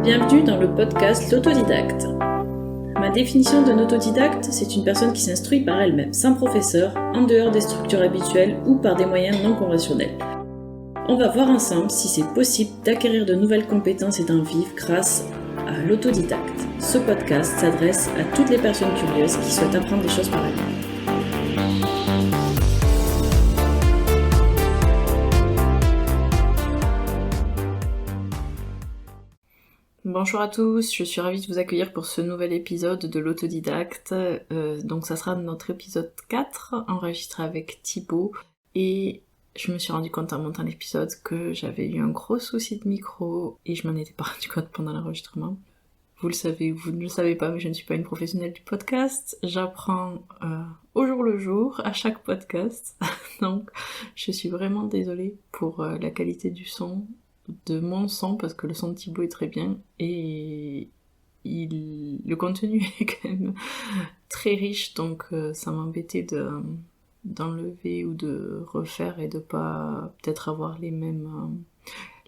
Bienvenue dans le podcast L'autodidacte. Ma définition d'un autodidacte, c'est une personne qui s'instruit par elle-même, sans professeur, en dehors des structures habituelles ou par des moyens non conventionnels. On va voir ensemble si c'est possible d'acquérir de nouvelles compétences et d'en vivre grâce à l'autodidacte. Ce podcast s'adresse à toutes les personnes curieuses qui souhaitent apprendre des choses par elles-mêmes. Bonjour à tous, je suis ravie de vous accueillir pour ce nouvel épisode de l'autodidacte. Donc ça sera notre épisode 4, enregistré avec Thibaut. Et je me suis rendu compte en montant l'épisode que j'avais eu un gros souci de micro et je m'en étais pas rendu compte pendant l'enregistrement. Vous le savez ou vous ne le savez pas, mais je ne suis pas une professionnelle du podcast. J'apprends au jour le jour, à chaque podcast. Donc je suis vraiment désolée pour la qualité du son, de mon son, parce que le son de Thibaut est très bien et le contenu est quand même très riche, donc ça m'embêtait d'enlever ou de refaire et de pas peut-être avoir les mêmes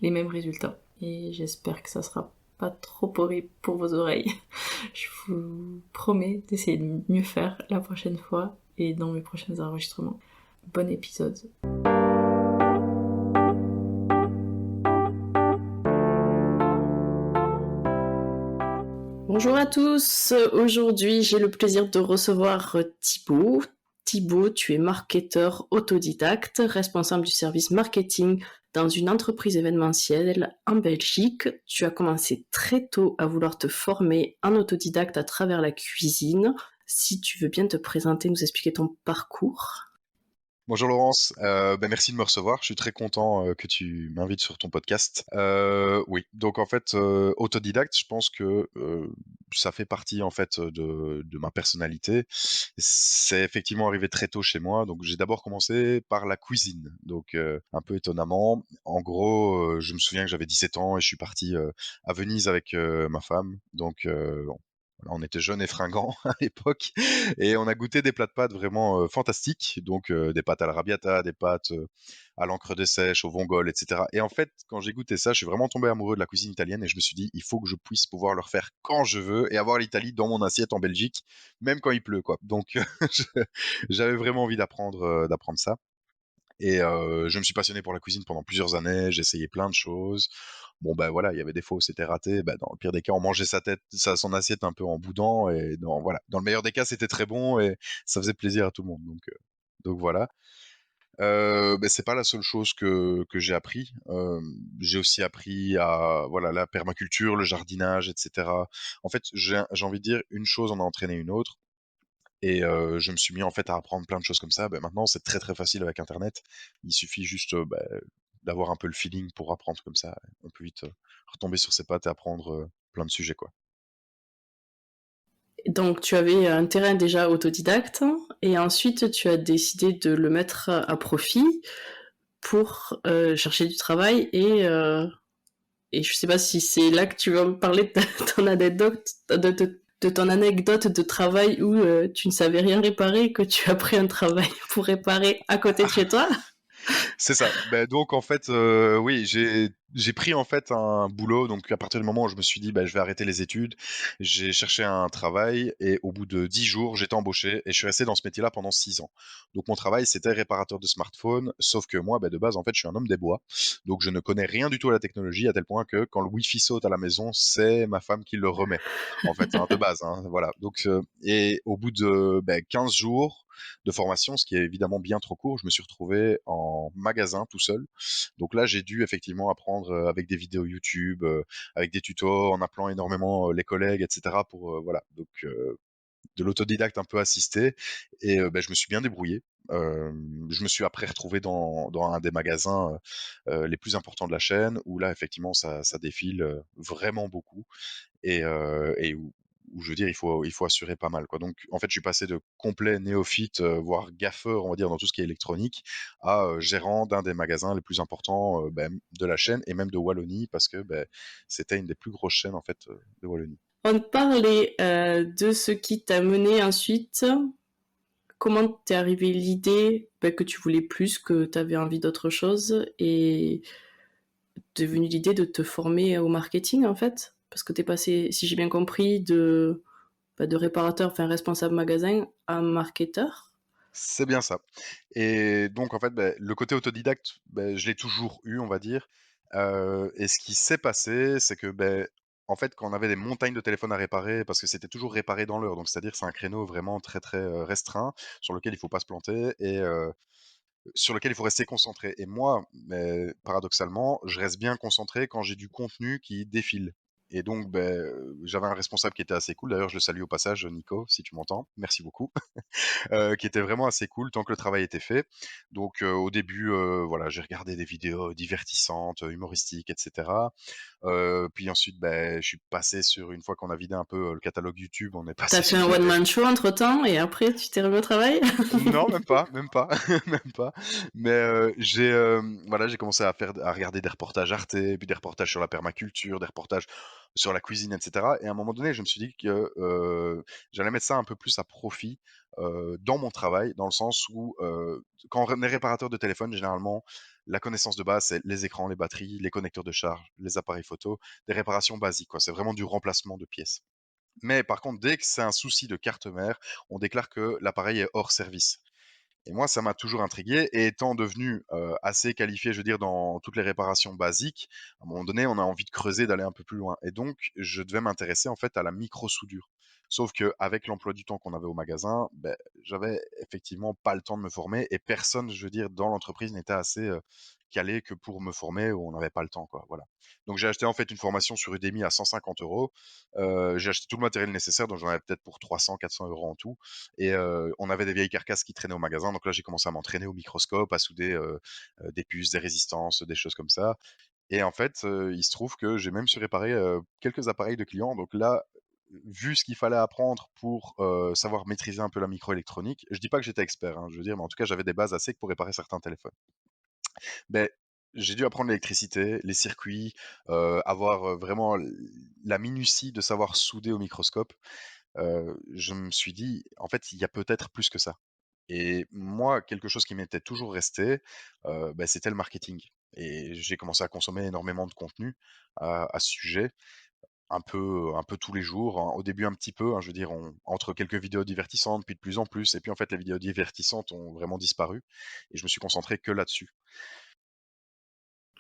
résultats. Et j'espère que ça sera pas trop horrible pour vos oreilles. Je vous promets d'essayer de mieux faire la prochaine fois et dans mes prochains enregistrements. Bon épisode. Bonjour à tous, aujourd'hui j'ai le plaisir de recevoir Thibaut. Thibaut, tu es marketeur autodidacte, responsable du service marketing dans une entreprise événementielle en Belgique. Tu as commencé très tôt à vouloir te former en autodidacte à travers la cuisine. Si tu veux bien te présenter, nous expliquer ton parcours. Bonjour Laurence, merci de me recevoir. Je suis très content que tu m'invites sur ton podcast. Oui, donc en fait, autodidacte, je pense que ça fait partie en fait de ma personnalité. C'est effectivement arrivé très tôt chez moi. Donc j'ai d'abord commencé par la cuisine, donc un peu étonnamment. En gros, je me souviens que j'avais 17 ans et je suis parti à Venise avec ma femme. Donc on était jeunes et fringants à l'époque et on a goûté des plats de pâtes vraiment fantastiques, donc des pâtes à l'arrabbiata, des pâtes à l'encre de sèche, au vongole, etc. Et en fait, quand j'ai goûté ça, je suis vraiment tombé amoureux de la cuisine italienne et je me suis dit, il faut que je puisse pouvoir le refaire quand je veux et avoir l'Italie dans mon assiette en Belgique, même quand il pleut, quoi. Donc, j'avais vraiment envie d'apprendre ça. Et je me suis passionné pour la cuisine pendant plusieurs années, j'ai essayé plein de choses. Bon, ben voilà, il y avait des fois où c'était raté. Bah, dans le pire des cas, on mangeait son assiette un peu en boudant. Et voilà, dans le meilleur des cas, c'était très bon et ça faisait plaisir à tout le monde. Donc voilà. C'est pas la seule chose que j'ai appris. J'ai aussi appris à voilà la permaculture, le jardinage, etc. En fait, j'ai envie de dire une chose en a entraîné une autre. Et je me suis mis en fait à apprendre plein de choses comme ça. Maintenant, c'est très, très facile avec internet. Il suffit juste, d'avoir un peu le feeling pour apprendre comme ça. On peut vite, retomber sur ses pattes et apprendre, plein de sujets, quoi. Donc tu avais un terrain déjà autodidacte et ensuite tu as décidé de le mettre à profit pour chercher du travail et je sais pas si c'est là que tu vas me parler de ton anecdote de ton anecdote de travail où tu ne savais rien réparer et que tu as pris un travail pour réparer à côté de chez toi. C'est ça. Donc en fait, oui, j'ai pris en fait un boulot. Donc à partir du moment où je me suis dit: «Je vais arrêter les études», j'ai cherché un travail et au bout de 10 jours, j'étais embauché et je suis resté dans ce métier-là pendant 6 ans. Donc mon travail, c'était réparateur de smartphones, sauf que moi, de base, en fait, je suis un homme des bois. Donc je ne connais rien du tout à la technologie, à tel point que quand le wifi saute à la maison, c'est ma femme qui le remet, en fait, hein, de base, hein, voilà. Donc et au bout de, 15 jours de formation, ce qui est évidemment bien trop court, je me suis retrouvé en magasin tout seul. Donc là, j'ai dû effectivement apprendre avec des vidéos YouTube, avec des tutos, en appelant énormément les collègues, etc. pour voilà. Donc de l'autodidacte un peu assisté et je me suis bien débrouillé. Je me suis après retrouvé dans un des magasins les plus importants de la chaîne où là effectivement ça défile vraiment beaucoup et où je veux dire il faut assurer pas mal, quoi. Donc en fait, je suis passé de complet néophyte, voire gaffeur, on va dire, dans tout ce qui est électronique, à gérant d'un des magasins les plus importants, de la chaîne et même de Wallonie parce que, c'était une des plus grosses chaînes en fait, de Wallonie. On parlait de ce qui t'a mené ensuite. Comment t'es arrivé l'idée que tu voulais plus, que t'avais envie d'autre chose et t'es venue l'idée de te former au marketing en fait? parce que t'es passé, si j'ai bien compris, de réparateur, enfin responsable magasin à marketeur. C'est bien ça. Et donc, en fait, le côté autodidacte, je l'ai toujours eu, on va dire. Et ce qui s'est passé, c'est que, en fait, quand on avait des montagnes de téléphones à réparer, parce que c'était toujours réparé dans l'heure, donc c'est-à-dire c'est un créneau vraiment très très restreint sur lequel il faut pas se planter et sur lequel il faut rester concentré. Et moi, paradoxalement, je reste bien concentré quand j'ai du contenu qui défile. Et donc, j'avais un responsable qui était assez cool. D'ailleurs, je le salue au passage, Nico, si tu m'entends. Merci beaucoup. Qui était vraiment assez cool tant que le travail était fait. Donc au début, voilà, j'ai regardé des vidéos divertissantes, humoristiques, etc. Puis ensuite, je suis passé sur, une fois qu'on a vidé un peu le catalogue YouTube, on est T'as passé fait sur un des... one-man show entre-temps et après tu t'es remis au travail. Non, même pas, même pas. Mais voilà, j'ai commencé à regarder des reportages Arte, puis des reportages sur la permaculture, des reportages sur la cuisine, etc. Et à un moment donné, je me suis dit que j'allais mettre ça un peu plus à profit dans mon travail, dans le sens où quand on est réparateur de téléphone, généralement, la connaissance de base, c'est les écrans, les batteries, les connecteurs de charge, les appareils photo, des réparations basiques, quoi. C'est vraiment du remplacement de pièces. Mais par contre, dès que c'est un souci de carte mère, on déclare que l'appareil est hors service. Et moi, ça m'a toujours intrigué. Et étant devenu assez qualifié, je veux dire, dans toutes les réparations basiques, à un moment donné, on a envie de creuser, d'aller un peu plus loin. Et donc, je devais m'intéresser en fait à la micro-soudure. Sauf qu'avec l'emploi du temps qu'on avait au magasin, j'avais effectivement pas le temps de me former et personne, je veux dire, dans l'entreprise n'était assez calé que pour me former ou on n'avait pas le temps, quoi. Voilà. Donc j'ai acheté en fait une formation sur Udemy à 150 euros. J'ai acheté tout le matériel nécessaire, donc j'en avais peut-être pour 300, 400 euros en tout. Et on avait des vieilles carcasses qui traînaient au magasin. Donc là, j'ai commencé à m'entraîner au microscope, à souder des puces, des résistances, des choses comme ça. Et en fait, il se trouve que j'ai même su réparer quelques appareils de clients. Donc là, vu ce qu'il fallait apprendre pour savoir maîtriser un peu la microélectronique, je dis pas que j'étais expert, hein, je veux dire, mais en tout cas, j'avais des bases assez pour réparer certains téléphones. Ben, j'ai dû apprendre l'électricité, les circuits, avoir vraiment la minutie de savoir souder au microscope. Je me suis dit, en fait, il y a peut-être plus que ça. Et moi, quelque chose qui m'était toujours resté, c'était le marketing. Et j'ai commencé à consommer énormément de contenu à ce sujet, un peu tous les jours, hein. Au début, un petit peu, hein, je veux dire, entre quelques vidéos divertissantes, puis de plus en plus. Et puis, en fait, les vidéos divertissantes ont vraiment disparu. Et je me suis concentré que là-dessus.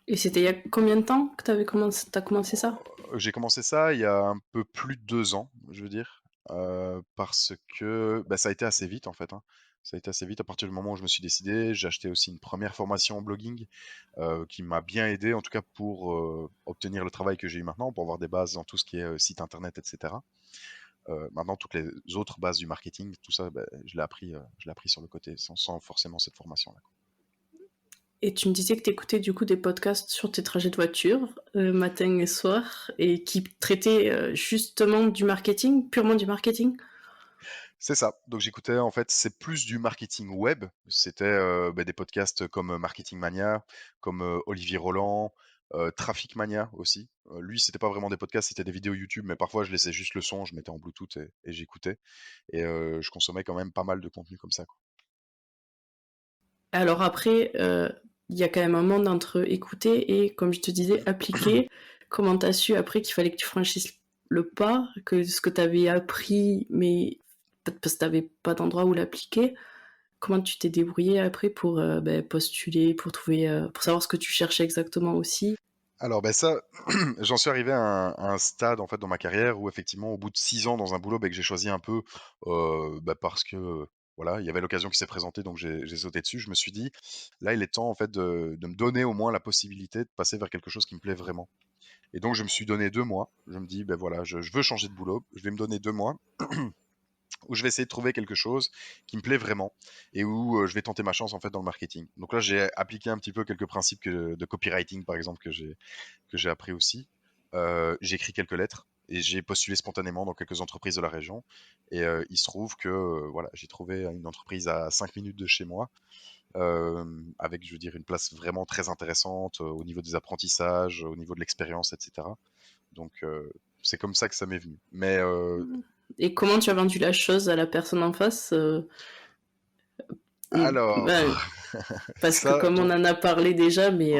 Et c'était il y a combien de temps que t'as commencé ça? J'ai commencé ça il y a un peu plus de 2 ans, je veux dire, parce que, ça a été assez vite, en fait, hein. Ça a été assez vite à partir du moment où je me suis décidé. J'ai acheté aussi une première formation en blogging, qui m'a bien aidé, en tout cas pour, obtenir le travail que j'ai eu maintenant, pour avoir des bases dans tout ce qui est, site internet et cetera. Maintenant toutes les autres bases du marketing, tout ça, je l'ai appris sur le côté sans forcément cette formation-là. Et tu me disais que t'écoutais du coup des podcasts sur tes trajets de voiture, matin et soir, et qui traitaient justement du marketing, purement du marketing. C'est ça. Donc j'écoutais, en fait, c'est plus du marketing web. C'était des podcasts comme Marketing Mania, comme Olivier Roland, Traffic Mania aussi. Lui, c'était pas vraiment des podcasts, c'était des vidéos YouTube, mais parfois je laissais juste le son, je mettais en Bluetooth et j'écoutais. Et je consommais quand même pas mal de contenu comme ça, quoi. Alors après, il y a quand même un monde entre écouter et, comme je te disais, appliquer. Comment t'as su après qu'il fallait que tu franchisses le pas, que ce que t'avais appris, mais peut-être parce que t'avais pas d'endroit où l'appliquer. Comment tu t'es débrouillé après pour postuler, pour trouver, pour savoir ce que tu cherchais exactement aussi? Alors ça, j'en suis arrivé à un stade en fait dans ma carrière où effectivement au bout de 6 ans dans un boulot, que j'ai choisi un peu, parce que, voilà, il y avait l'occasion qui s'est présentée donc j'ai sauté dessus. Je me suis dit: «Là, il est temps en fait de me donner au moins la possibilité de passer vers quelque chose qui me plaît vraiment». Et donc je me suis donné 2 mois. Je me dis: «Beh, voilà, je veux changer de boulot, je vais me donner 2 mois où je vais essayer de trouver quelque chose qui me plaît vraiment et où je vais tenter ma chance en fait dans le marketing». Donc là, j'ai appliqué un petit peu quelques principes de copywriting par exemple que j'ai appris aussi. J'ai écrit quelques lettres et j'ai postulé spontanément dans quelques entreprises de la région. Et il se trouve que voilà, j'ai trouvé une entreprise à 5 minutes de chez moi, avec, je veux dire, une place vraiment très intéressante au niveau des apprentissages, au niveau de l'expérience, etc. Donc c'est comme ça que ça m'est venu. Mais Et comment tu as vendu la chose à la personne en face? Alors, Ben, parce que ça, comme on donc, en a parlé déjà, mais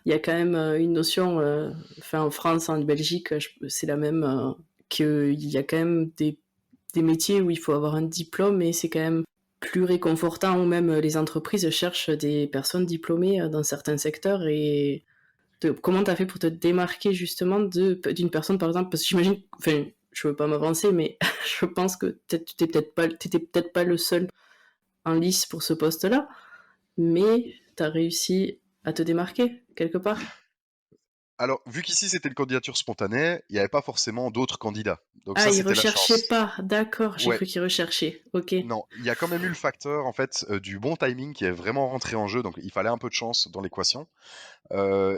il y a quand même une notion, enfin en France, en Belgique, c'est la même, qu'il y a quand même des métiers où il faut avoir un diplôme et c'est quand même plus réconfortant, ou même les entreprises cherchent des personnes diplômées dans certains secteurs. Et comment tu as fait pour te démarquer justement d'une personne, par exemple, parce que j'imagine, enfin, je veux pas m'avancer, mais je pense que t'étais peut-être pas le seul en lice pour ce poste-là, mais tu as réussi à te démarquer quelque part. alors, vu qu'ici c'était une candidature spontanée, il n'y avait pas forcément d'autres candidats. Donc Ah, ça, ils c'était la recherchaient chance. pas, d'accord, j'ai Ouais, cru qu'ils recherchaient, ok. non, il y a quand même eu le facteur en fait du bon timing qui est vraiment rentré en jeu. Donc il fallait un peu de chance dans l'équation.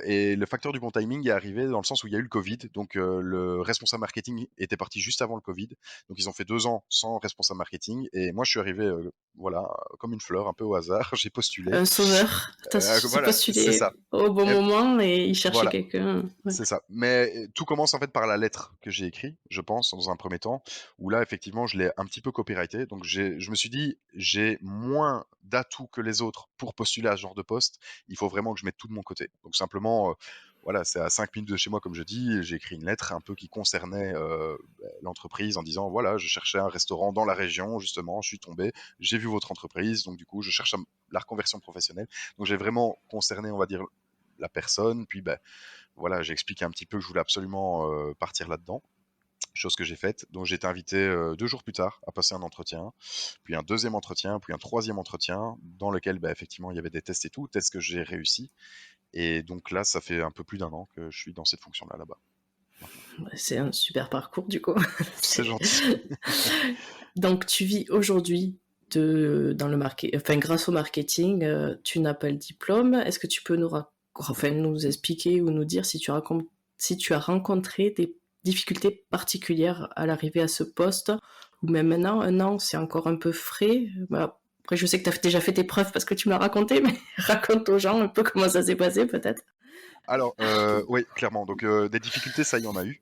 Et le facteur du bon timing est arrivé dans le sens où il y a eu le Covid. Donc le responsable marketing était parti juste avant le Covid. Donc ils ont fait 2 ans sans responsable marketing. Et moi, je suis arrivé, voilà, comme une fleur, un peu au hasard. J'ai postulé. Un sauveur, t'as Voilà, c'est postulé ça. au bon Et moment et ils cherchaient voilà. quelqu'un. Ouais. C'est ça. Mais tout commence en fait par la lettre que j'ai écrite, je pense, dans un premier temps, où là, effectivement, je l'ai un petit peu copyrighté. Donc, je me suis dit, j'ai moins d'atouts que les autres pour postuler à ce genre de poste. Il faut vraiment que je mette tout de mon côté. Donc, simplement, voilà, c'est à 5 minutes de chez moi, comme je dis. J'ai écrit une lettre un peu qui concernait l'entreprise en disant, voilà, je cherchais un restaurant dans la région, justement, je suis tombé, j'ai vu votre entreprise, donc du coup, je cherche la reconversion professionnelle. Donc, j'ai vraiment concerné, on va dire, la personne, puis ben, voilà, j'ai expliqué un petit peu que je voulais absolument partir là-dedans, chose que j'ai faite. Donc j'ai été invité 2 jours plus tard à passer un entretien, puis un deuxième entretien, puis un troisième entretien, dans lequel bah, effectivement il y avait des tests et tout, tests que j'ai réussi. Et donc là, ça fait un peu plus d'1 an que je suis dans cette fonction-là, là-bas, maintenant. C'est un super parcours du coup. C'est gentil. Donc tu vis aujourd'hui dans le enfin grâce au marketing, tu n'as pas le diplôme. Est-ce que tu peux enfin, nous expliquer ou nous dire si tu as rencontré des difficultés particulières à l'arrivée à ce poste, ou même maintenant, un an, c'est encore un peu frais. Bah, après, je sais que tu as déjà fait tes preuves parce que tu me l'as raconté, mais raconte aux gens un peu comment ça s'est passé peut-être. Alors, oui, clairement. Donc, des difficultés, ça y en a eu.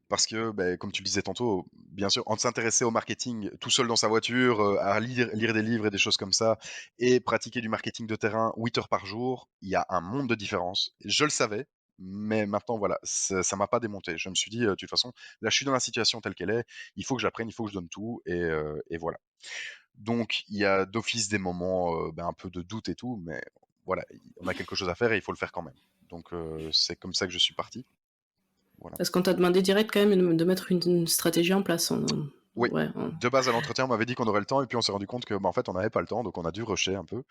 Parce que, ben, comme tu le disais tantôt, bien sûr, en s'intéresser au marketing tout seul dans sa voiture, à lire des livres et des choses comme ça, et pratiquer du marketing de terrain 8 heures par jour, il y a un monde de différence. Je le savais, mais maintenant, voilà, ça m'a pas démonté. Je me suis dit, de toute façon, là, je suis dans la situation telle qu'elle est, il faut que j'apprenne, il faut que je donne tout, et voilà. Donc, il y a d'office des moments, ben, un peu de doute et tout, mais voilà, on a quelque chose à faire et il faut le faire quand même. Donc, c'est comme ça que je suis parti. Voilà. Parce qu'on t'a demandé direct quand même de mettre une stratégie en place. Oui, Ouais, de base à l'entretien, on m'avait dit qu'on aurait le temps et puis on s'est rendu compte que, bah, en fait, on n'avait pas le temps, donc on a dû rusher un peu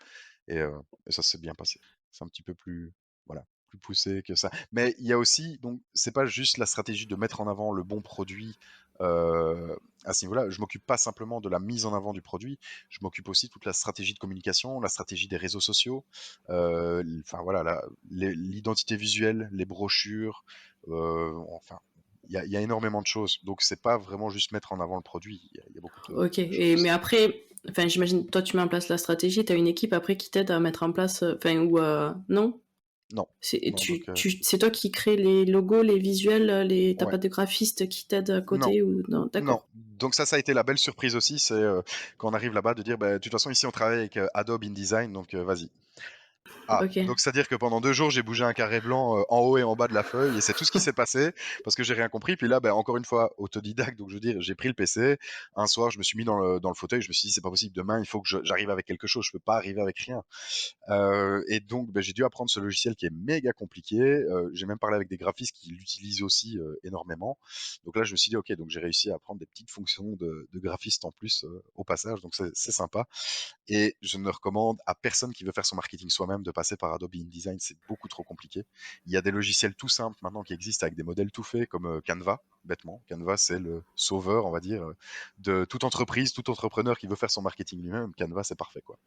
et ça s'est bien passé. C'est un petit peu plus, voilà, plus poussé que ça. Mais il y a aussi, donc, c'est pas juste la stratégie de mettre en avant le bon produit à ce niveau-là. Je m'occupe pas simplement de la mise en avant du produit, je m'occupe aussi de toute la stratégie de communication, la stratégie des réseaux sociaux, enfin voilà, l'identité visuelle, les brochures, enfin il y a énormément de choses. Donc, c'est pas vraiment juste mettre en avant le produit. Il y a beaucoup ok. de choses Mais aussi. après, enfin, j'imagine, toi, tu mets en place la stratégie, tu as une équipe après qui t'aide à mettre en place, enfin, ou non? Non, non, donc, C'est toi qui crée les logos, les visuels, t'as ouais, pas de graphiste qui t'aide à non, côté ou non? non. D'accord. Donc ça a été la belle surprise aussi, c'est quand on arrive là-bas de dire, bah, de toute façon, ici, on travaille avec Adobe InDesign, donc vas-y. Ah, Ok. donc c'est-à-dire que pendant 2 jours, j'ai bougé un carré blanc en haut et en bas de la feuille, et c'est tout ce qui s'est passé parce que j'ai rien compris. Puis là, ben, encore une fois, autodidacte, donc je veux dire, j'ai pris le PC. Un soir, je me suis mis dans le fauteuil, je me suis dit, c'est pas possible, demain, il faut que j'arrive avec quelque chose, je peux pas arriver avec rien. Et donc, ben, j'ai dû apprendre ce logiciel qui est méga compliqué. J'ai même parlé avec des graphistes qui l'utilisent aussi énormément. Donc là, je me suis dit, ok, donc j'ai réussi à apprendre des petites fonctions de graphiste en plus au passage, donc c'est sympa. Et je ne recommande à personne qui veut faire son marketing soi-même de passer par Adobe InDesign, c'est beaucoup trop compliqué. Il y a des logiciels tout simples maintenant qui existent avec des modèles tout faits comme Canva, bêtement. Canva, c'est le sauveur, on va dire, de toute entreprise, tout entrepreneur qui veut faire son marketing lui-même. Canva, c'est parfait, quoi.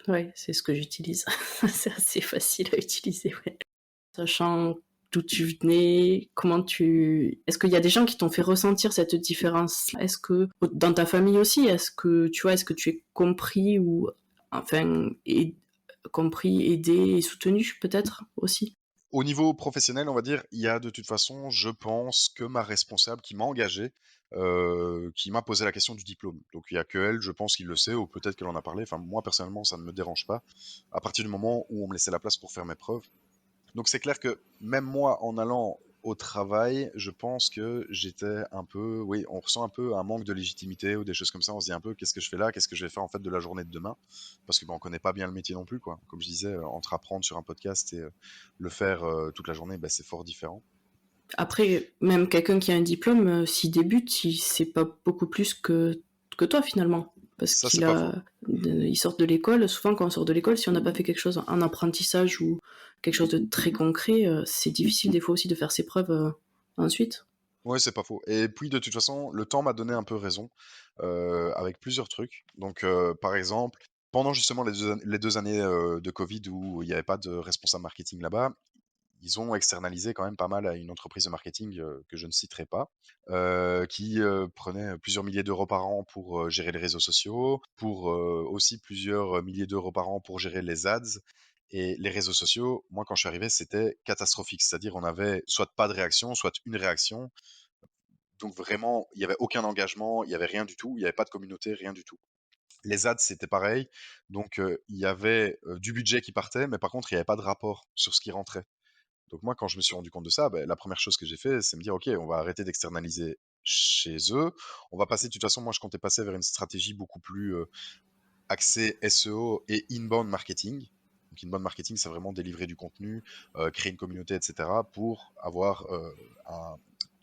Ouais, c'est ce que j'utilise. C'est assez facile à utiliser, ouais. Sachant d'où tu venais, est-ce qu'il y a des gens qui t'ont fait ressentir cette différence? Est-ce que dans ta famille aussi, est-ce que tu es compris ou enfin compris, aidé et soutenu peut-être aussi? Au niveau professionnel, on va dire, il y a de toute façon, je pense que ma responsable qui m'a engagé, qui m'a posé la question du diplôme. Donc il y a qu'elle, je pense, qui le sait ou peut-être qu'elle en a parlé. Enfin, moi, personnellement, ça ne me dérange pas, à partir du moment où on me laissait la place pour faire mes preuves. Donc c'est clair que même moi, en allant au travail, je pense que j'étais un peu, oui, on ressent un peu un manque de légitimité ou des choses comme ça. On se dit un peu, qu'est-ce que je fais là? Qu'est-ce que je vais faire en fait de la journée de demain? Parce que on connaît pas bien le métier non plus, quoi. Comme je disais, entre apprendre sur un podcast et le faire toute la journée, c'est fort différent. Après, même quelqu'un qui a un diplôme, s'il débute, il sait pas beaucoup plus que toi finalement. Parce Ça, c'est pas faux. ils sortent de l'école. Souvent, quand on sort de l'école, si on n'a pas fait quelque chose, un apprentissage ou quelque chose de très concret, c'est difficile des fois aussi de faire ses preuves ensuite. Ouais, c'est pas faux. Et puis de toute façon, le temps m'a donné un peu raison avec plusieurs trucs. Donc, par exemple, pendant justement les 2 années de Covid où il n'y avait pas de responsable marketing là-bas, ils ont externalisé quand même pas mal à une entreprise de marketing que je ne citerai pas, qui prenait plusieurs milliers d'euros par an pour gérer les réseaux sociaux, pour aussi plusieurs milliers d'euros par an pour gérer les ads. Et les réseaux sociaux, moi quand je suis arrivé, c'était catastrophique. C'est-à-dire on avait soit pas de réaction, soit une réaction. Donc vraiment, il n'y avait aucun engagement, il n'y avait rien du tout, il n'y avait pas de communauté, rien du tout. Les ads, c'était pareil. Donc il y avait du budget qui partait, mais par contre, il n'y avait pas de rapport sur ce qui rentrait. Donc moi, quand je me suis rendu compte de ça, la première chose que j'ai fait, c'est me dire, OK, on va arrêter d'externaliser chez eux. On va passer, de toute façon, moi, je comptais passer vers une stratégie beaucoup plus axée SEO et inbound marketing. Donc inbound marketing, c'est vraiment délivrer du contenu, créer une communauté, etc., pour avoir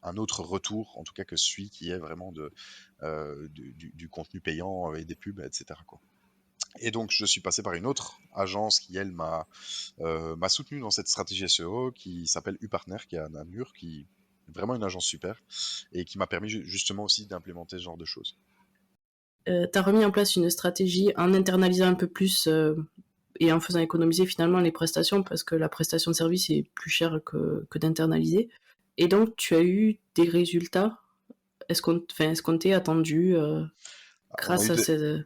un autre retour, en tout cas que celui qui est vraiment du contenu payant et des pubs, etc., quoi. Et donc, je suis passé par une autre agence qui, elle, m'a soutenu dans cette stratégie SEO qui s'appelle UPartner, qui est à Namur, qui est vraiment une agence super et qui m'a permis justement aussi d'implémenter ce genre de choses. Tu as remis en place une stratégie en internalisant un peu plus et en faisant économiser finalement les prestations parce que la prestation de service est plus chère que d'internaliser. Et donc, tu as eu des résultats escomptés, attendus On a grâce eu à des... ces...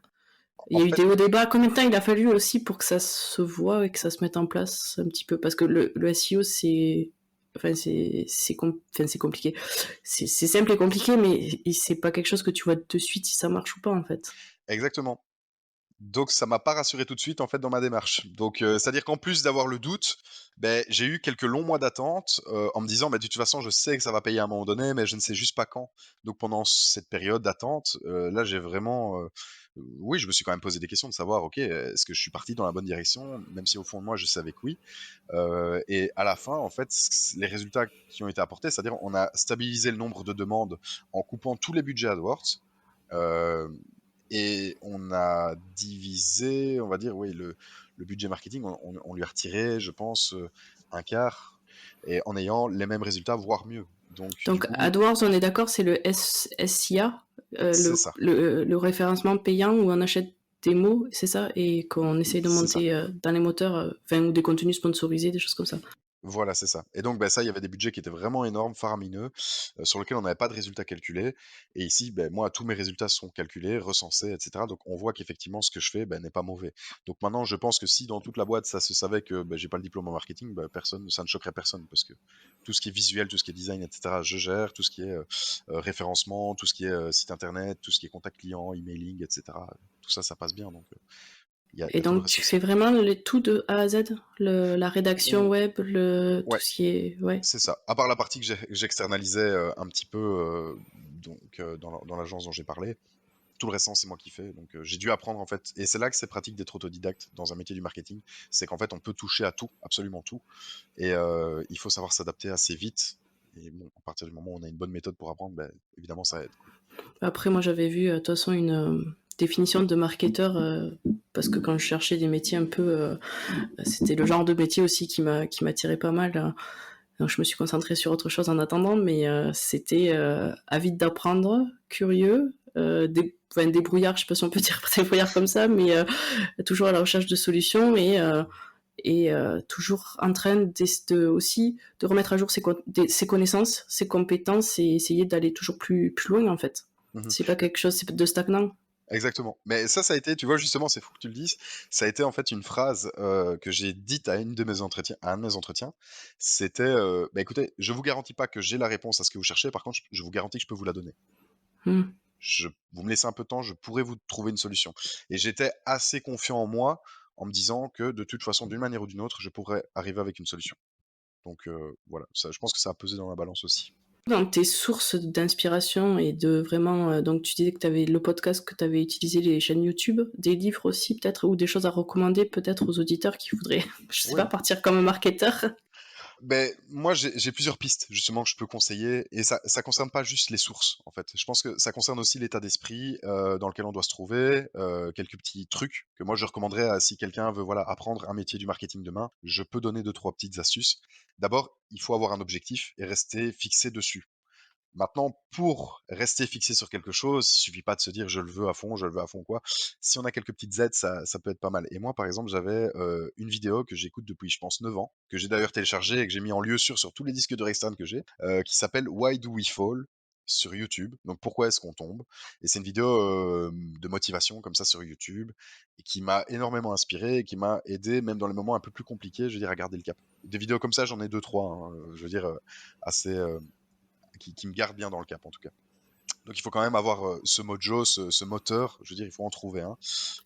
Il En y a eu fait, des hauts débats. Combien de temps il a fallu aussi pour que ça se voit et que ça se mette en place un petit peu? Parce que le SEO, c'est... c'est compliqué. C'est simple et compliqué, mais c'est pas quelque chose que tu vois de suite si ça marche ou pas, en fait. exactement. Donc ça m'a pas rassuré tout de suite en fait dans ma démarche. Donc c'est-à-dire qu'en plus d'avoir le doute, j'ai eu quelques longs mois d'attente en me disant de toute façon je sais que ça va payer à un moment donné mais je ne sais juste pas quand. Donc pendant cette période d'attente, là j'ai vraiment oui, je me suis quand même posé des questions de savoir OK, est-ce que je suis parti dans la bonne direction même si au fond de moi je savais que oui. Et à la fin en fait les résultats qui ont été apportés, c'est-à-dire on a stabilisé le nombre de demandes en coupant tous les budgets AdWords. Euh, et on a divisé, on va dire, oui, le budget marketing, on lui a retiré, je pense, un quart, et en ayant les mêmes résultats, voire mieux. Donc, du Donc, coup, AdWords, on est d'accord, c'est le SIA, c'est ça. le référencement payant où on achète des mots, c'est ça, et qu'on essaye de C'est ça. monter dans les moteurs, ou des contenus sponsorisés, des choses comme ça. Voilà, c'est ça. Et donc, ça, il y avait des budgets qui étaient vraiment énormes, faramineux, sur lesquels on n'avait pas de résultats calculés. Et ici, moi, tous mes résultats sont calculés, recensés, etc. Donc, on voit qu'effectivement, ce que je fais n'est pas mauvais. Donc, maintenant, je pense que si dans toute la boîte, ça se savait que j'ai pas le diplôme en marketing, personne, ça ne choquerait personne parce que tout ce qui est visuel, tout ce qui est design, etc., je gère, tout ce qui est référencement, tout ce qui est site internet, tout ce qui est contact client, emailing, etc. Tout ça, ça passe bien. Donc, il y Et a tout le donc, reste tu aussi. fais vraiment tout de A à Z, la rédaction web, tout Ouais. ce qui est... Ouais. C'est ça. À part la partie que j'externalisais un petit peu dans l'agence dont j'ai parlé, tout le restant c'est moi qui fais. Donc j'ai dû apprendre en fait, et c'est là que c'est pratique d'être autodidacte dans un métier du marketing, c'est qu'en fait on peut toucher à tout, absolument tout, et il faut savoir s'adapter assez vite. Et bon, à partir du moment où on a une bonne méthode pour apprendre, évidemment ça aide. Après, moi, j'avais vu, de toute façon, une définition de marketeur, parce que quand je cherchais des métiers un peu... c'était le genre de métier aussi qui m'attirait pas mal. Donc, je me suis concentrée sur autre chose en attendant, mais c'était avide d'apprendre, curieux, débrouillard, je sais pas si on peut dire débrouillard comme ça, mais toujours à la recherche de solutions et toujours en train aussi de remettre à jour ses connaissances, ses compétences et essayer d'aller toujours plus loin en fait. Mhm. C'est pas quelque chose de stagnant. Exactement. Mais ça a été, tu vois, justement, c'est fou que tu le dises. Ça a été en fait une phrase que j'ai dite à une de mes entretiens, à un de mes entretiens. C'était, bah écoutez, je vous garantis pas que j'ai la réponse à ce que vous cherchez. Par contre, je vous garantis que je peux vous la donner. Hmm. Vous me laissez un peu de temps, je pourrais vous trouver une solution. Et j'étais assez confiant en moi en me disant que de toute façon, d'une manière ou d'une autre, je pourrais arriver avec une solution. Donc voilà, ça, je pense que ça a pesé dans la balance aussi. Dans tes sources d'inspiration et de vraiment, donc tu disais que tu avais le podcast, que tu avais utilisé les chaînes YouTube, des livres aussi peut-être, ou des choses à recommander peut-être aux auditeurs qui voudraient, je sais pas, Ouais. partir comme un marketeur. Ben, moi, j'ai plusieurs pistes justement que je peux conseiller, et ça concerne pas juste les sources en fait. Je pense que ça concerne aussi l'état d'esprit dans lequel on doit se trouver, quelques petits trucs que moi je recommanderais si quelqu'un veut voilà apprendre un métier du marketing demain. Je peux donner deux trois petites astuces. D'abord, il faut avoir un objectif et rester fixé dessus. Maintenant, pour rester fixé sur quelque chose, il suffit pas de se dire je le veux à fond, je le veux à fond quoi. Si on a quelques petites aides, ça peut être pas mal. Et moi, par exemple, j'avais une vidéo que j'écoute depuis, je pense, 9 ans, que j'ai d'ailleurs téléchargée et que j'ai mis en lieu sûr sur tous les disques de externes que j'ai, qui s'appelle Why Do We Fall sur YouTube. Donc pourquoi est-ce qu'on tombe? Et c'est une vidéo de motivation comme ça sur YouTube et qui m'a énormément inspiré et qui m'a aidé même dans les moments un peu plus compliqués, je veux dire, à garder le cap. Des vidéos comme ça, j'en ai deux trois, hein, je veux dire assez qui me garde bien dans le cap en tout cas. Donc il faut quand même avoir ce mojo, ce moteur, je veux dire, il faut en trouver un.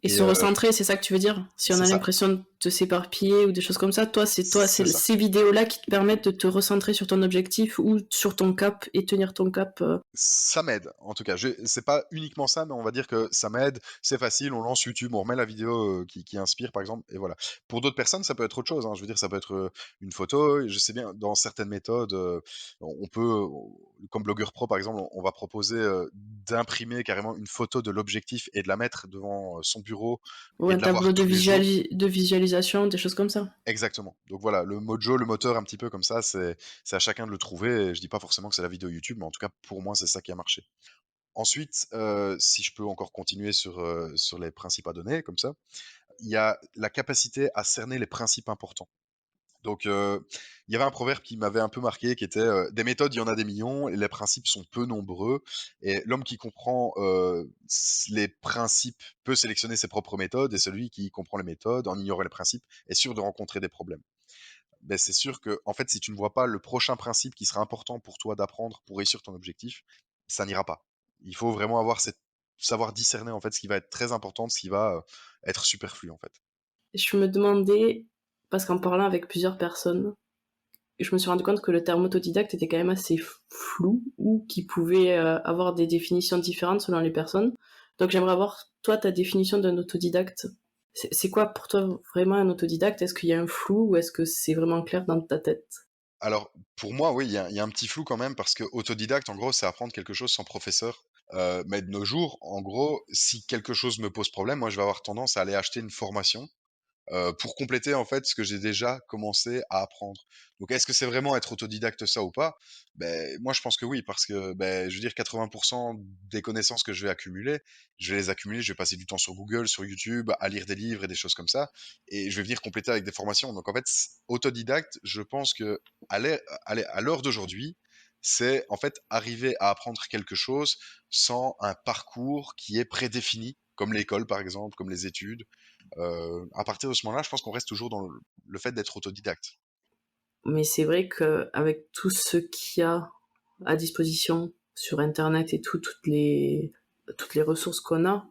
Et Et se recentrer, c'est ça que tu veux dire? Si on c'est a ça, l'impression de s'éparpiller ou des choses comme ça, toi, c'est c'est ça. ces vidéos-là qui te permettent de te recentrer sur ton objectif ou sur ton cap et tenir ton cap. Ça m'aide, en tout cas. C'est pas uniquement ça, mais on va dire que ça m'aide. C'est facile, on lance YouTube, on remet la vidéo qui inspire, par exemple, et voilà. Pour d'autres personnes, ça peut être autre chose, hein. Je veux dire, ça peut être une photo. Je sais bien, dans certaines méthodes, on peut, comme blogueur pro, par exemple, on va proposer d'imprimer carrément une photo de l'objectif et de la mettre devant son bureau Ou et un de la voir tableau tous les jours. de visualisation, des choses comme ça. Exactement. Donc voilà, le mojo, le moteur un petit peu comme ça, c'est à chacun de le trouver. Et je dis pas forcément que c'est la vidéo YouTube, mais en tout cas pour moi c'est ça qui a marché. Ensuite, si je peux encore continuer sur les principes à donner comme ça, il y a la capacité à cerner les principes importants. Donc il y avait un proverbe qui m'avait un peu marqué qui était des méthodes, il y en a des millions, et les principes sont peu nombreux. Et l'homme qui comprend les principes peut sélectionner ses propres méthodes, et celui qui comprend les méthodes en ignorant les principes est sûr de rencontrer des problèmes. Ben, c'est sûr que, en fait, si tu ne vois pas le prochain principe qui sera important pour toi d'apprendre pour réussir ton objectif, ça n'ira pas. Il faut vraiment savoir discerner en fait ce qui va être très important, de ce qui va être superflu en fait. Je me demandais, parce qu'en parlant avec plusieurs personnes, je me suis rendu compte que le terme autodidacte était quand même assez flou ou qui pouvait avoir des définitions différentes selon les personnes. Donc j'aimerais avoir, toi, ta définition d'un autodidacte. C'est quoi pour toi vraiment un autodidacte? Est-ce qu'il y a un flou ou est-ce que c'est vraiment clair dans ta tête? Alors, pour moi, oui, il y a un petit flou quand même parce que autodidacte, en gros, c'est apprendre quelque chose sans professeur. Mais de nos jours, en gros, si quelque chose me pose problème, moi, je vais avoir tendance à aller acheter une formation pour compléter en fait ce que j'ai déjà commencé à apprendre. Donc est-ce que c'est vraiment être autodidacte ça ou pas? Ben moi je pense que oui parce que ben je veux dire 80% des connaissances que je vais accumuler, je vais les accumuler, je vais passer du temps sur Google, sur YouTube, à lire des livres et des choses comme ça et je vais venir compléter avec des formations. Donc en fait autodidacte, je pense que à l'heure d'aujourd'hui, c'est en fait arriver à apprendre quelque chose sans un parcours qui est prédéfini, comme l'école par exemple, comme les études. À partir de ce moment-là, je pense qu'on reste toujours dans le fait d'être autodidacte. Mais c'est vrai qu'avec tout ce qu'il y a à disposition sur Internet et toutes les ressources qu'on a,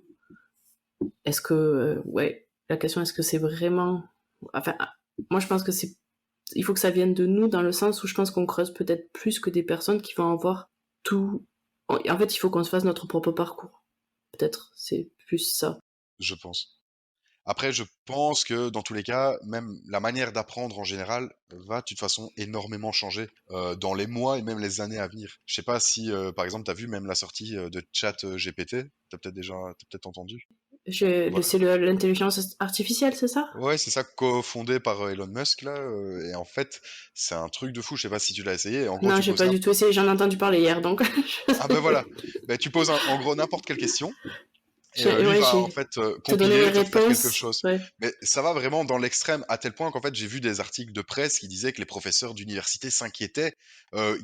est-ce que, ouais, la question est-ce que c'est vraiment... Enfin, moi je pense que il faut que ça vienne de nous dans le sens où je pense qu'on creuse peut-être plus que des personnes qui vont avoir tout... En fait, il faut qu'on se fasse notre propre parcours. Peut-être, c'est plus ça. Je pense. Après, je pense que dans tous les cas, même la manière d'apprendre en général va de toute façon énormément changer dans les mois et même les années à venir. Je sais pas si, par exemple, tu as vu même la sortie de Chat GPT. T'as peut-être entendu. Voilà. C'est l'intelligence artificielle, c'est ça? Ouais, c'est ça, cofondé par Elon Musk là. Et en fait, c'est un truc de fou. Je sais pas si tu l'as essayé. En gros, Non, tu j'ai poses pas du tout essayé, j'en ai entendu parler hier, donc je ah sais ben pas. voilà. Ben, tu poses en gros n'importe quelle question. Et lui Ouais, va en j'ai fait te donner les compiler, te faire quelque réponses. chose. Ouais. Mais ça va vraiment dans l'extrême, à tel point qu'en fait, j'ai vu des articles de presse qui disaient que les professeurs d'université s'inquiétaient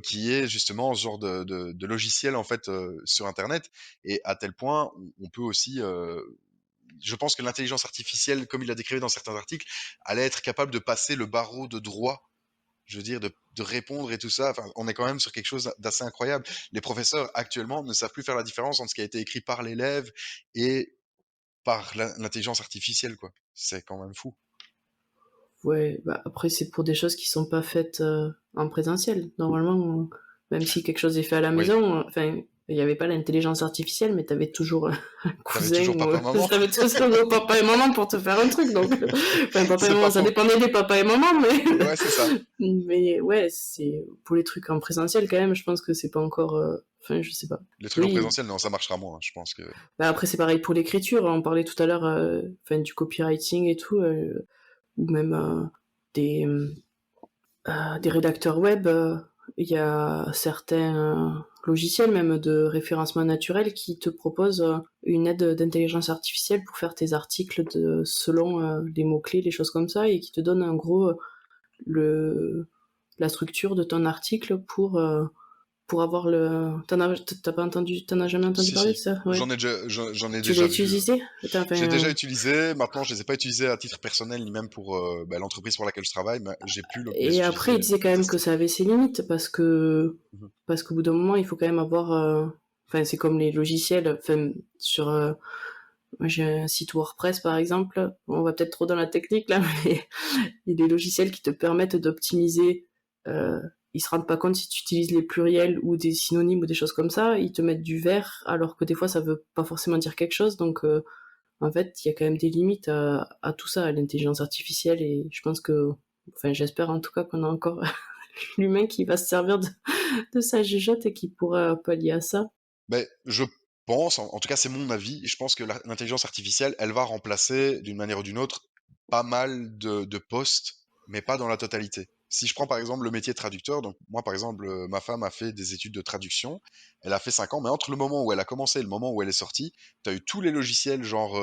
qu'il y ait justement ce genre de logiciel en fait sur Internet. Et à tel point, on peut aussi je pense que l'intelligence artificielle, comme il l'a décrit dans certains articles, allait être capable de passer le barreau de droit, je veux dire, de répondre et tout ça. Enfin, on est quand même sur quelque chose d'assez incroyable. Les professeurs actuellement ne savent plus faire la différence entre ce qui a été écrit par l'élève et par l'intelligence artificielle, quoi. C'est quand même fou. Ouais, bah après c'est pour des choses qui sont pas faites en présentiel. Normalement, même si quelque chose est fait à la Oui. maison, enfin, il n'y avait pas l'intelligence artificielle, mais t'avais toujours un T'avais cousin toujours ou papa-maman. t'avais toujours papa et maman pour te faire un truc. Donc, enfin, papa et C'est pas maman, ça faux. dépendait des papa et maman, mais Ouais, c'est ça. mais ouais, c'est pour les trucs en présentiel quand même. Je pense que c'est pas encore. Enfin, je sais pas. Les trucs en Oui. présentiel, non, ça marchera moins, hein. Je pense que... Bah après c'est pareil pour l'écriture. On parlait tout à l'heure, enfin du copywriting et tout, ou même des rédacteurs web, il y a certains logiciels même de référencement naturel qui te proposent une aide d'intelligence artificielle pour faire tes articles selon les mots-clés, les choses comme ça, et qui te donne en gros le, la structure de ton article pour avoir le... T'en as jamais entendu Si, parler de si. ça? Ouais. J'en ai Tu l'as déjà vu. utilisé? Attends, J'ai déjà enfin, utilisé. Maintenant, je les ai pas utilisés à titre personnel, ni même pour l'entreprise pour laquelle je travaille, mais j'ai pu les et après, utiliser il disait quand et même que tester. ça avait ses limites Mhm. parce qu'au bout d'un moment, il faut quand même avoir. Enfin, c'est comme les logiciels. Enfin, sur. Moi, j'ai un site WordPress par exemple. On va peut-être trop dans la technique là, mais il y a des logiciels qui te permettent d'optimiser. Euh, ils se rendent pas compte si tu utilises les pluriels ou des synonymes ou des choses comme ça. Ils te mettent du vert alors que des fois ça veut pas forcément dire quelque chose. Donc en fait, il y a quand même des limites à tout ça, à l'intelligence artificielle. Et je pense que, enfin, j'espère en tout cas qu'on a encore l'humain qui va se servir de sa jugeote et qui pourra pallier à ça. Mais je pense, en tout cas c'est mon avis, je pense que l'intelligence artificielle, elle va remplacer d'une manière ou d'une autre pas mal de postes, mais pas dans la totalité. Si je prends par exemple le métier de traducteur, donc moi par exemple, ma femme a fait des études de traduction, elle a fait 5 ans, mais entre le moment où elle a commencé et le moment où elle est sortie, tu as eu tous les logiciels genre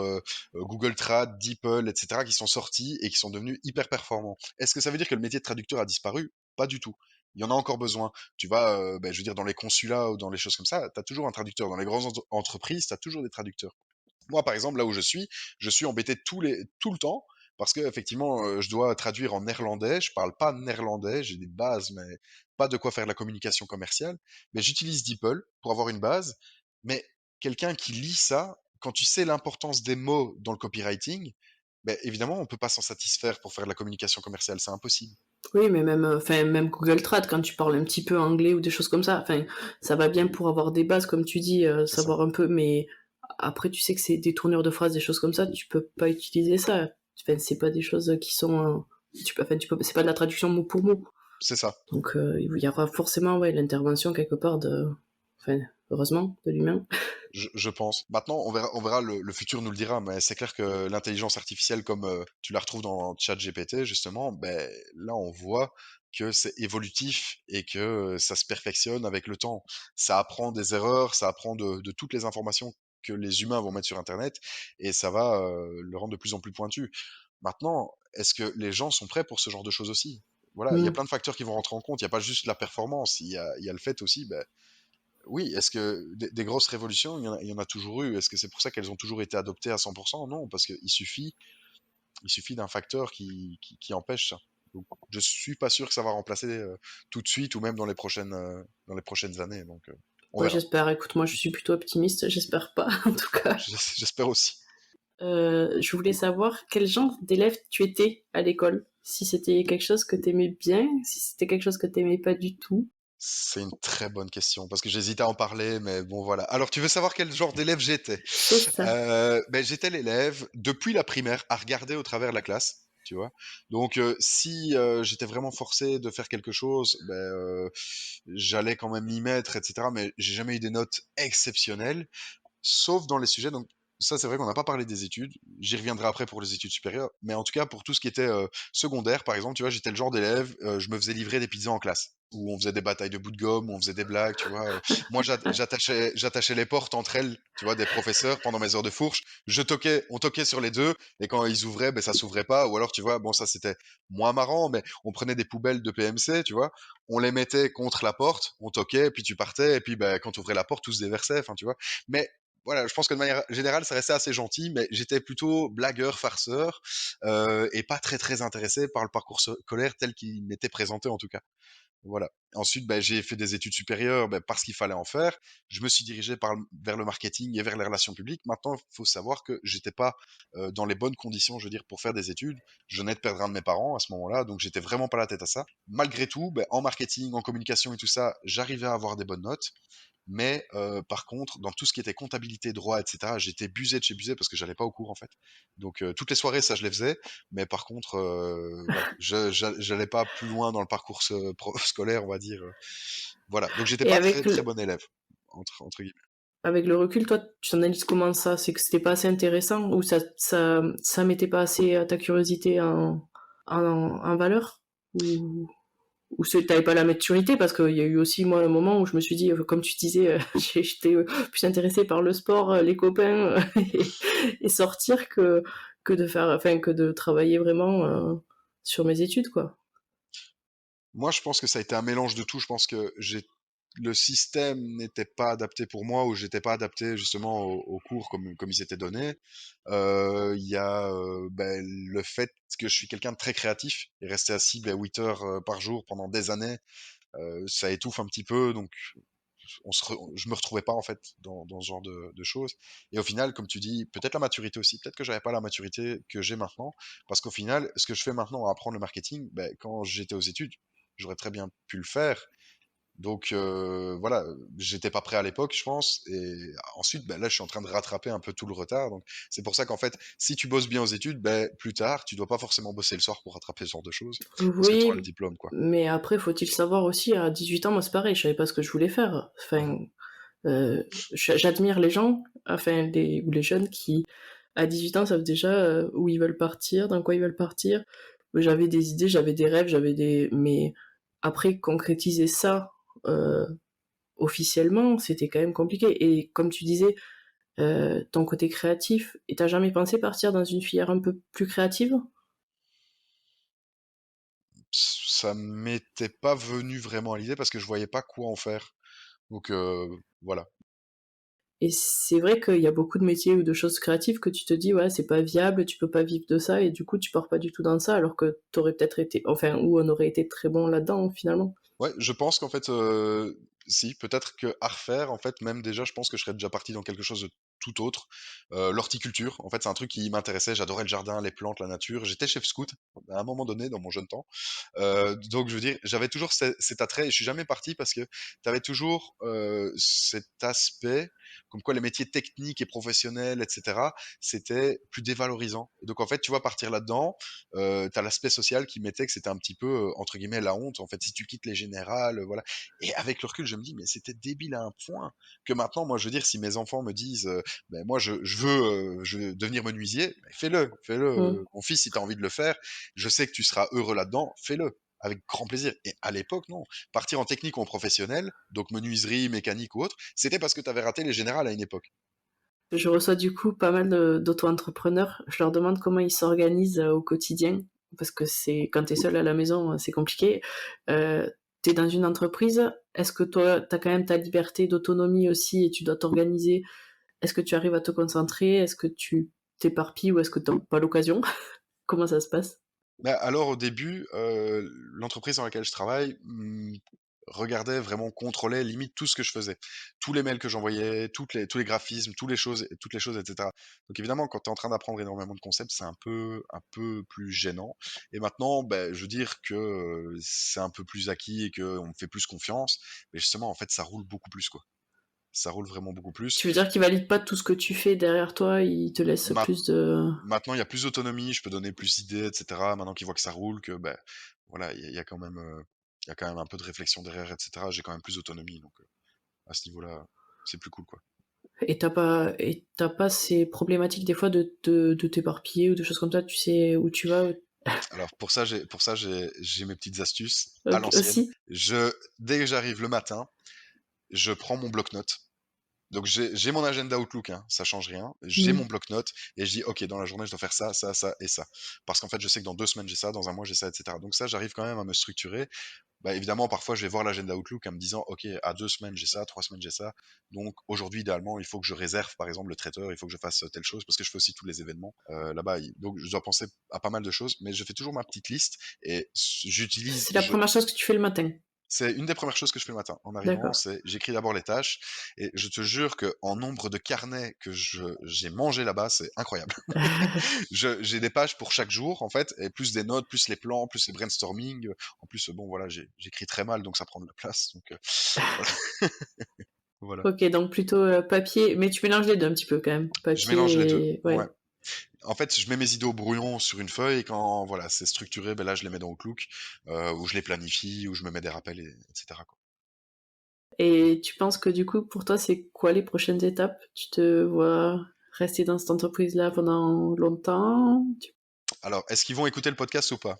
Google Trad, DeepL, etc. qui sont sortis et qui sont devenus hyper performants. Est-ce que ça veut dire que le métier de traducteur a disparu? Pas du tout. Il y en a encore besoin. Tu vas, je veux dire, dans les consulats ou dans les choses comme ça, tu as toujours un traducteur. Dans les grandes entreprises, tu as toujours des traducteurs. Moi, par exemple, là où je suis embêté tout le temps parce que effectivement, je dois traduire en néerlandais. Je parle pas néerlandais, j'ai des bases, mais pas de quoi faire de la communication commerciale. Mais j'utilise DeepL pour avoir une base. Mais quelqu'un qui lit ça, quand tu sais l'importance des mots dans le copywriting, ben, évidemment, on peut pas s'en satisfaire pour faire de la communication commerciale. C'est impossible. Oui, mais même, enfin, même Google Trad, quand tu parles un petit peu anglais ou des choses comme ça, enfin, ça va bien pour avoir des bases, comme tu dis, C'est ça. savoir un peu, mais après, tu sais que c'est des tournures de phrases, des choses comme ça, tu peux pas utiliser ça. Enfin, c'est pas des choses qui sont, enfin, c'est pas de la traduction mot pour mot. C'est ça. Donc, il y aura forcément, ouais, l'intervention quelque part enfin, heureusement, de l'humain. Je pense. Maintenant, on verra le futur nous le dira, mais c'est clair que l'intelligence artificielle, comme tu la retrouves dans ChatGPT, justement, ben, là, on voit que c'est évolutif et que ça se perfectionne avec le temps. Ça apprend des erreurs, ça apprend de toutes les informations que les humains vont mettre sur Internet et ça va le rendre de plus en plus pointu. Maintenant, est-ce que les gens sont prêts pour ce genre de choses aussi? Voilà, il y a Mm. plein de facteurs qui vont rentrer en compte. Il n'y a pas juste la performance, il y a le fait aussi, ben, oui, est-ce que des grosses révolutions, il y en a toujours eu? Est-ce que c'est pour ça qu'elles ont toujours été adoptées à 100%? Non, parce il suffit d'un facteur qui empêche ça. Donc, je suis pas sûr que ça va remplacer tout de suite ou même dans les prochaines années. Donc, on Ouais, verra. j'espère. Écoute, moi, je suis plutôt optimiste. J'espère pas, en tout cas. J'espère aussi. Je voulais savoir quel genre d'élève tu étais à l'école. Si c'était quelque chose que t'aimais bien, si c'était quelque chose que t'aimais pas du tout. C'est une très bonne question parce que j'hésitais à en parler, mais bon, voilà. Alors, tu veux savoir quel genre d'élève j'étais? C'est ça. Ben, j'étais l'élève depuis la primaire à regarder au travers de la classe. Tu vois. Donc, si j'étais vraiment forcé de faire quelque chose, ben, j'allais quand même m'y mettre, etc. Mais j'ai jamais eu des notes exceptionnelles, sauf dans les sujets. Donc, ça, c'est vrai qu'on n'a pas parlé des études. J'y reviendrai après pour les études supérieures. Mais en tout cas, pour tout ce qui était secondaire, par exemple, tu vois, j'étais le genre d'élève, je me faisais livrer des pizzas en classe, où on faisait des batailles de bouts de gomme, où on faisait des blagues, tu vois. Moi, j'attachais les portes entre elles, tu vois, des professeurs pendant mes heures de fourche. On toquait sur les deux, et quand ils ouvraient, ben ça s'ouvrait pas. Ou alors, tu vois, bon, ça c'était moins marrant, mais on prenait des poubelles de PMC, tu vois, on les mettait contre la porte, on toquait, puis tu partais, et puis ben, quand tu ouvrais la porte, tout se déversait, enfin, tu vois. Mais voilà, je pense que de manière générale, ça restait assez gentil, mais j'étais plutôt blagueur, farceur, et pas très très intéressé par le parcours scolaire tel qu'il m'était présenté en tout cas. Voilà. Ensuite, ben, j'ai fait des études supérieures ben, parce qu'il fallait en faire. Je me suis dirigé vers le marketing et vers les relations publiques. Maintenant, il faut savoir que j'étais pas dans les bonnes conditions, je veux dire, pour faire des études. Je venais de perdre un de mes parents à ce moment-là, donc j'étais vraiment pas la tête à ça. Malgré tout, ben, en marketing, en communication et tout ça, j'arrivais à avoir des bonnes notes. Mais par contre, dans tout ce qui était comptabilité, droit, etc., j'étais busé de chez busé parce que j'allais pas au cours en fait. Donc toutes les soirées, ça je les faisais, mais par contre, voilà, j'allais pas plus loin dans le parcours scolaire, on va dire. Voilà, donc j'étais Et pas très très bon élève entre guillemets. avec le recul, toi, tu analyses comment ça? C'est que c'était pas assez intéressant ou ça mettait pas assez ta curiosité en valeur? Ou, ou t'avais pas la maturité? Parce qu'il y a eu aussi, moi, un moment où je me suis dit, comme tu disais, j'étais plus intéressée par le sport, les copains et sortir que de faire, enfin, que de travailler vraiment sur mes études, quoi. Moi, je pense que ça a été un mélange de tout. Je pense que le système n'était pas adapté pour moi ou j'étais pas adapté justement au cours comme il s'était donné. Il y a ben, le fait que je suis quelqu'un de très créatif et rester assis ben, 8 heures par jour pendant des années, ça étouffe un petit peu. Donc, je me retrouvais pas en fait dans ce genre de choses. Et au final, comme tu dis, peut-être la maturité aussi. Peut-être que j'avais pas la maturité que j'ai maintenant, parce qu'au final, ce que je fais maintenant à apprendre le marketing, ben, quand j'étais aux études, j'aurais très bien pu le faire. Donc voilà, j'étais pas prêt à l'époque, je pense. Et ensuite, ben, là, je suis en train de rattraper un peu tout le retard. Donc c'est pour ça qu'en fait, si tu bosses bien aux études, ben, plus tard, tu dois pas forcément bosser le soir pour rattraper ce genre de choses, parce que tu auras le Oui, diplôme, quoi. mais après, faut-il savoir aussi, à 18 ans, moi, c'est pareil, je savais pas ce que je voulais faire. Enfin, j'admire les gens, enfin, ou les jeunes qui, à 18 ans, savent déjà où ils veulent partir, dans quoi ils veulent partir. J'avais des idées, j'avais des rêves, mais après, concrétiser ça euh, officiellement, c'était quand même compliqué. Et comme tu disais, ton côté créatif, et t'as jamais pensé partir dans une filière un peu plus créative? Ça m'était pas venu vraiment à l'idée parce que je voyais pas quoi en faire. Donc voilà. Et c'est vrai qu'il y a beaucoup de métiers ou de choses créatives que tu te dis, ouais, c'est pas viable, tu peux pas vivre de ça, et du coup, tu pars pas du tout dans ça, alors que t'aurais peut-être été, enfin, ou on aurait été très bon là-dedans, finalement. Ouais, je pense qu'en fait, si, peut-être que à refaire, en fait, même déjà, je pense que je serais déjà parti dans quelque chose de tout autre. L'horticulture, en fait, c'est un truc qui m'intéressait. J'adorais le jardin, les plantes, la nature. J'étais chef scout à un moment donné dans mon jeune temps. Donc, je veux dire, j'avais toujours cet attrait et je suis jamais parti parce que tu avais toujours cet aspect, comme quoi les métiers techniques et professionnels, etc., c'était plus dévalorisant. Et donc, en fait, tu vois, partir là-dedans, t'as l'aspect social qui mettait que c'était un petit peu entre guillemets la honte en fait si tu quittes les générales voilà. Et avec le recul je me dis mais c'était débile à un point que maintenant moi je veux dire si mes enfants me disent ben moi je veux devenir menuisier, ben, fais-le Mm. mon fils si tu as envie de le faire, je sais que tu seras heureux là-dedans, fais-le avec grand plaisir. Et à l'époque, non. Partir en technique ou en professionnel, donc menuiserie, mécanique ou autre, c'était parce que tu avais raté les générales à une époque. Je reçois du coup pas mal d'auto-entrepreneurs. Je leur demande comment ils s'organisent au quotidien, parce que c'est quand t'es seul à la maison, c'est compliqué. T'es dans une entreprise, est-ce que toi, t'as quand même ta liberté d'autonomie aussi et tu dois t'organiser? Est-ce que tu arrives à te concentrer? Est-ce que tu t'éparpilles ou est-ce que t'as pas l'occasion? Comment ça se passe? Bah, alors au début, l'entreprise dans laquelle je travaille, regardait, vraiment contrôlait limite tout ce que je faisais. Tous les mails que j'envoyais, tous les graphismes, toutes les choses, et cetera. Donc évidemment, quand tu es en train d'apprendre énormément de concepts, c'est un peu plus gênant. Et maintenant, beh, je veux dire que, c'est un peu plus acquis et qu'on me fait plus confiance. Mais justement, en fait, ça roule beaucoup plus, quoi. Ça roule vraiment beaucoup plus. Tu veux dire qu'ils valident pas tout ce que tu fais derrière toi, ils te laissent Ma plus de... Maintenant, il y a plus d'autonomie, je peux donner plus d'idées, et cetera. Maintenant qu'ils voient que ça roule, que, ben, voilà, il y a quand même, il y a quand même un peu de réflexion derrière, et cetera. J'ai quand même plus d'autonomie, donc à ce niveau-là, c'est plus cool, quoi. Et t'as pas ces problématiques des fois de t'éparpiller ou de choses comme ça, tu sais où tu vas. Alors pour ça j'ai mes petites astuces à Ok, l'ancienne. aussi. Dès que j'arrive le matin, je prends mon bloc-notes. Donc j'ai mon agenda Outlook, hein, ça change rien. J'ai mon Mm. bloc-notes et je dis ok, dans la journée je dois faire ça, ça, ça et ça. Parce qu'en fait je sais que dans 2 semaines j'ai ça, dans un mois j'ai ça, etc. Donc ça j'arrive quand même à me structurer. Bah, évidemment, parfois, je vais voir l'agenda Outlook en me disant, OK, à 2 semaines, j'ai ça, 3 semaines, j'ai ça. Donc, aujourd'hui, idéalement, il faut que je réserve, par exemple, le traiteur, il faut que je fasse telle chose, parce que je fais aussi tous les événements là-bas. Donc, je dois penser à pas mal de choses, mais je fais toujours ma petite liste et C'est la première chose que tu fais le matin. c'est une des premières choses que je fais le matin. En arrivant, D'accord. c'est j'écris d'abord les tâches et je te jure que en nombre de carnets que j'ai mangé là-bas, c'est incroyable. J'ai des pages pour chaque jour, en fait, et plus des notes, plus les plans, plus les brainstorming. En plus, bon, voilà, j'écris très mal, donc ça prend de la place. Donc, voilà. Voilà. Ok, donc plutôt papier, mais tu mélanges les deux un petit peu quand même. Je mélange les deux. Papier et... Ouais. Ouais. En fait, je mets mes idées au brouillon sur une feuille et quand voilà, c'est structuré, ben là, je les mets dans Outlook, ou je les planifie, ou je me mets des rappels, etc., quoi. Et tu penses que du coup, pour toi, c'est quoi les prochaines étapes? Tu te vois rester dans cette entreprise-là pendant longtemps? Alors, est-ce qu'ils vont écouter le podcast ou pas?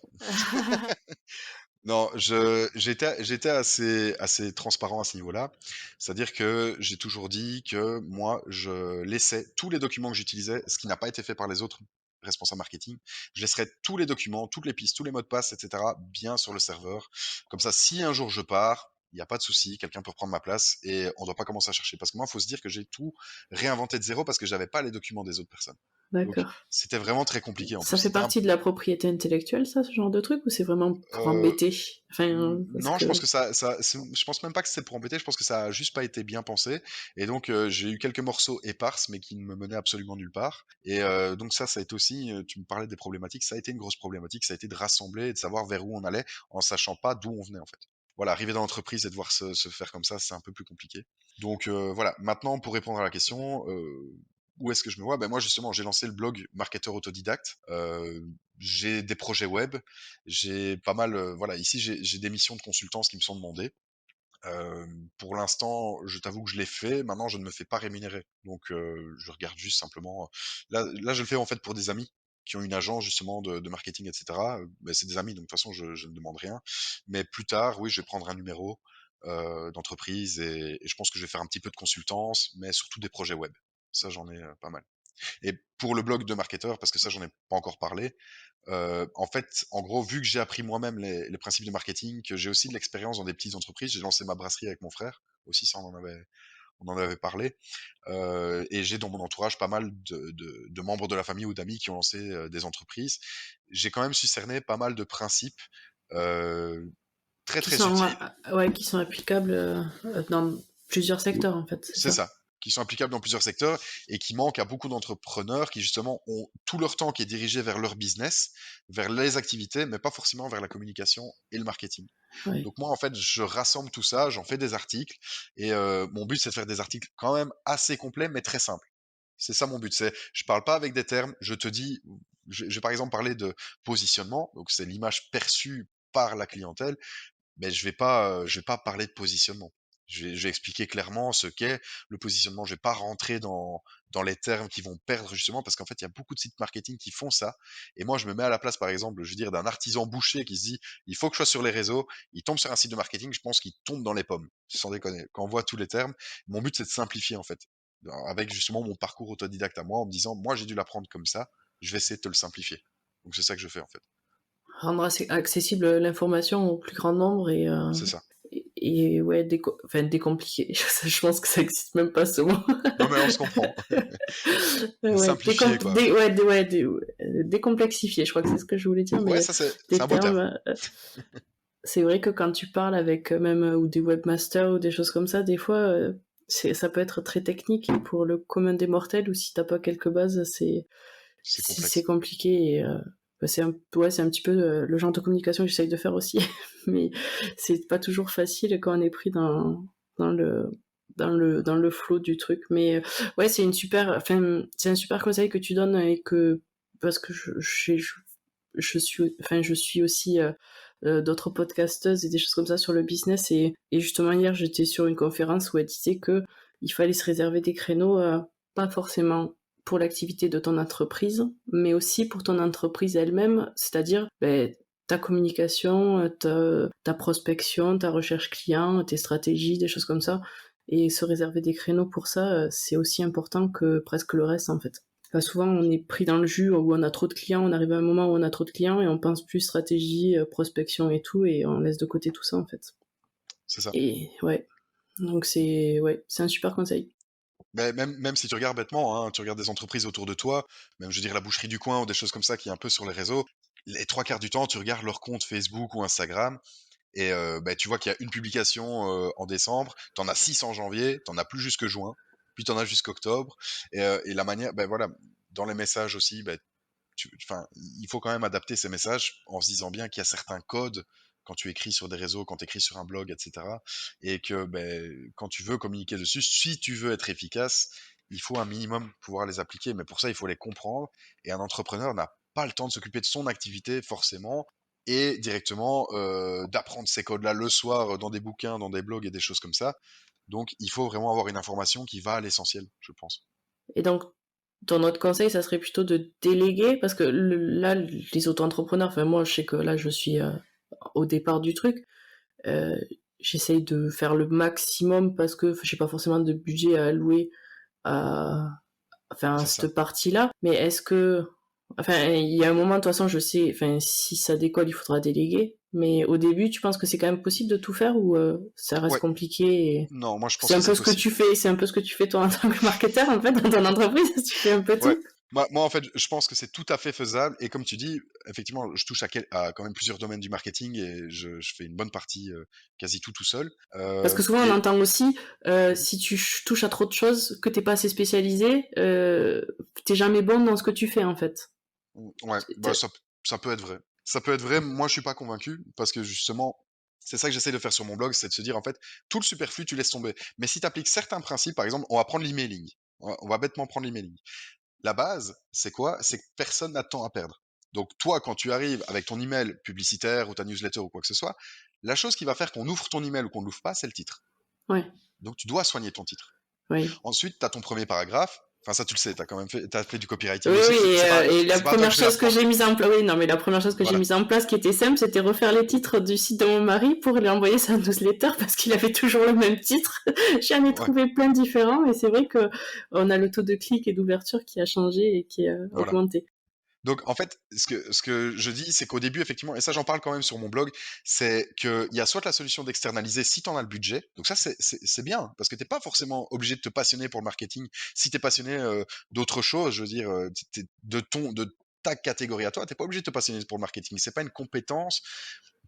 Non, j'étais assez transparent à ce niveau-là. C'est-à-dire que j'ai toujours dit que moi, je laissais tous les documents que j'utilisais, ce qui n'a pas été fait par les autres responsables marketing. Je laisserai tous les documents, toutes les pistes, tous les mots de passe, etc., bien sur le serveur. Comme ça, si un jour je pars, il n'y a pas de souci, quelqu'un peut prendre ma place et on ne doit pas commencer à chercher. Parce que moi, il faut se dire que j'ai tout réinventé de zéro parce que j'avais pas les documents des autres personnes. Donc, D'accord. c'était vraiment très compliqué en plus. Ça fait partie de la propriété intellectuelle, ça, ce genre de truc, ou c'est vraiment pour Euh, embêter? Enfin, parce Non, je pense que... que je pense même pas que c'est pour embêter, je pense que ça a juste pas été bien pensé. Et donc, j'ai eu quelques morceaux éparses, mais qui ne me menaient absolument nulle part. Et donc ça a été aussi, tu me parlais des problématiques, ça a été une grosse problématique, ça a été de rassembler et de savoir vers où on allait, en sachant pas d'où on venait, en fait. Voilà, arriver dans l'entreprise et devoir se faire comme ça, c'est un peu plus compliqué. Donc, voilà. Maintenant, pour répondre à la question, où est-ce que je me vois? Ben moi, justement, j'ai lancé le blog Marketeur Autodidacte. J'ai des projets web, j'ai pas mal, voilà, ici j'ai des missions de consultance qui me sont demandées. Pour l'instant, je t'avoue que je l'ai fait. Maintenant, je ne me fais pas rémunérer. Donc, je regarde juste simplement. Là, je le fais en fait pour des amis qui ont une agence justement de marketing, etc. Mais c'est des amis, donc de toute façon, je ne demande rien. Mais plus tard, oui, je vais prendre un numéro d'entreprise et je pense que je vais faire un petit peu de consultance, mais surtout des projets web. Ça, j'en ai pas mal. Et pour le blog de marketeur, parce que ça, j'en ai pas encore parlé, en fait, en gros, vu que j'ai appris moi-même les principes du marketing, que j'ai aussi de l'expérience dans des petites entreprises, j'ai lancé ma brasserie avec mon frère, aussi, ça, on en avait parlé, et j'ai dans mon entourage pas mal de membres de la famille ou d'amis qui ont lancé des entreprises. J'ai quand même su cerner pas mal de principes euh, très Qui très sont, utiles. ouais, qui sont applicables dans plusieurs secteurs, en fait, c'est C'est ça? ça, qui sont applicables dans plusieurs secteurs et qui manquent à beaucoup d'entrepreneurs qui justement ont tout leur temps qui est dirigé vers leur business, vers les activités, mais pas forcément vers la communication et le marketing. Ouais. Donc moi en fait je rassemble tout ça, j'en fais des articles et mon but c'est de faire des articles quand même assez complets mais très simples. C'est ça mon but, c'est je parle pas avec des termes, je te dis, je vais par exemple parler de positionnement, donc c'est l'image perçue par la clientèle, mais je vais pas parler de positionnement. Je vais expliquer clairement ce qu'est le positionnement. Je vais pas rentrer dans les termes qui vont perdre justement parce qu'en fait, il y a beaucoup de sites marketing qui font ça. Et moi, je me mets à la place, par exemple, je veux dire, d'un artisan boucher qui se dit, il faut que je sois sur les réseaux. Il tombe sur un site de marketing, je pense qu'il tombe dans les pommes. Sans déconner. Quand on voit tous les termes, mon but, c'est de simplifier, en fait. Avec justement mon parcours autodidacte à moi, en me disant, moi, j'ai dû l'apprendre comme ça. Je vais essayer de te le simplifier. Donc, c'est ça que je fais, en fait. Rendre accessible l'information au plus grand nombre C'est ça. et ouais, enfin, décompliquer. Je pense que ça existe même pas ce mot. Non, mais on se comprend. Ouais, Simplifier, quoi. décomplexifier, je crois que c'est ce que je voulais dire, Ouais, mais ça c'est des un beau terme. termes. C'est vrai que quand tu parles avec même ou des webmasters ou des choses comme ça, des fois, ça peut être très technique et pour le commun des mortels ou si t'as pas quelques bases, C'est c'est complexe. compliqué et bah, c'est un petit peu le genre de communication que j'essaye de faire aussi, mais c'est pas toujours facile quand on est pris dans le dans le flow du truc. Mais ouais, c'est un super conseil que tu donnes et que parce que je suis aussi d'autres podcasteuses et des choses comme ça sur le business et justement hier j'étais sur une conférence où elle disait que il fallait se réserver des créneaux, pas forcément pour l'activité de ton entreprise, mais aussi pour ton entreprise elle-même, c'est-à-dire ta communication, ta prospection, ta recherche client, tes stratégies, des choses comme ça. Et se réserver des créneaux pour ça, c'est aussi important que presque le reste, en fait. Enfin, souvent, on est pris dans le jus où on a trop de clients, on arrive à un moment où on a trop de clients et on pense plus stratégie, prospection et tout, et on laisse de côté tout ça, en fait. C'est ça. Et ouais, donc c'est un super conseil. Mais même si tu regardes bêtement, hein, tu regardes des entreprises autour de toi, même je veux dire la boucherie du coin ou des choses comme ça qui est un peu sur les réseaux, les 3/4 du temps, tu regardes leur compte Facebook ou Instagram et tu vois qu'il y a une publication en décembre, tu en as 6 en janvier, tu en as plus jusque juin, puis tu en as jusqu'octobre et la manière, voilà, dans les messages aussi, enfin, il faut quand même adapter ces messages en se disant bien qu'il y a certains codes quand tu écris sur des réseaux, quand tu écris sur un blog, etc. Et que quand tu veux communiquer dessus, si tu veux être efficace, il faut un minimum pouvoir les appliquer. Mais pour ça, il faut les comprendre. Et un entrepreneur n'a pas le temps de s'occuper de son activité forcément et directement d'apprendre ces codes-là le soir dans des bouquins, dans des blogs et des choses comme ça. Donc, il faut vraiment avoir une information qui va à l'essentiel, je pense. Et donc, ton autre conseil, ça serait plutôt de déléguer, parce que là, les auto-entrepreneurs, enfin moi, je sais que là, je suis au départ du truc, euh, j'essaye de faire le maximum parce que j'ai pas forcément de budget à allouer à, enfin, à C'est ça. cette partie-là. Mais est-ce que, enfin, il y a un moment, de toute façon, je sais, enfin, si ça décolle, il faudra déléguer. Mais au début, tu penses que c'est quand même possible de tout faire ou ça reste Ouais. compliqué Non, moi je pense C'est que un c'est peu ce que possible. tu fais, c'est un peu ce que tu fais toi en tant que marketeur en fait dans ton entreprise, tu fais un peu Ouais. tout. Moi, en fait, je pense que c'est tout à fait faisable. Et comme tu dis, effectivement, je touche à quand même plusieurs domaines du marketing et je fais une bonne partie, quasi tout seul. Parce que souvent on Et entend aussi, Mhm. si tu touches à trop de choses, que t'es pas assez spécialisé, t'es jamais bon dans ce que tu fais en fait. Ouais, ça peut être vrai. Ça peut être vrai. Moi, je suis pas convaincu parce que justement, c'est ça que j'essaie de faire sur mon blog, c'est de se dire en fait, tout le superflu, tu laisses tomber. Mais si tu appliques certains principes, par exemple, on va prendre l'emailing. On va bêtement prendre l'emailing. La base, c'est quoi? C'est que personne n'a de temps à perdre. Donc toi, quand tu arrives avec ton email publicitaire ou ta newsletter ou quoi que ce soit, la chose qui va faire qu'on ouvre ton email ou qu'on ne l'ouvre pas, c'est le titre. Ouais, Donc tu dois soigner ton titre. oui. Ensuite, tu as ton premier paragraphe. Enfin, ça, tu le sais, tu as quand même fait, t'as fait du copywriting Oui, aussi. oui, et la C'est pas à toi que première je vais chose que l'apprendre. j'ai mise en place, oui, non, mais la première chose que j'ai Voilà. mise en place qui était simple, c'était refaire les titres du site de mon mari pour lui envoyer sa newsletter parce qu'il avait toujours le même titre. J'en ai Ouais. trouvé plein différents et c'est vrai que on a le taux de clic et d'ouverture qui a changé et qui a Voilà. augmenté. Donc, en fait, ce que je dis, c'est qu'au début, effectivement, et ça, j'en parle quand même sur mon blog, c'est qu'il y a soit la solution d'externaliser si tu en as le budget. Donc, ça, c'est bien, parce que tu n'es pas forcément obligé de te passionner pour le marketing. Si tu es passionné d'autre chose, je veux dire, de ta catégorie à toi, tu n'es pas obligé de te passionner pour le marketing. C'est pas une compétence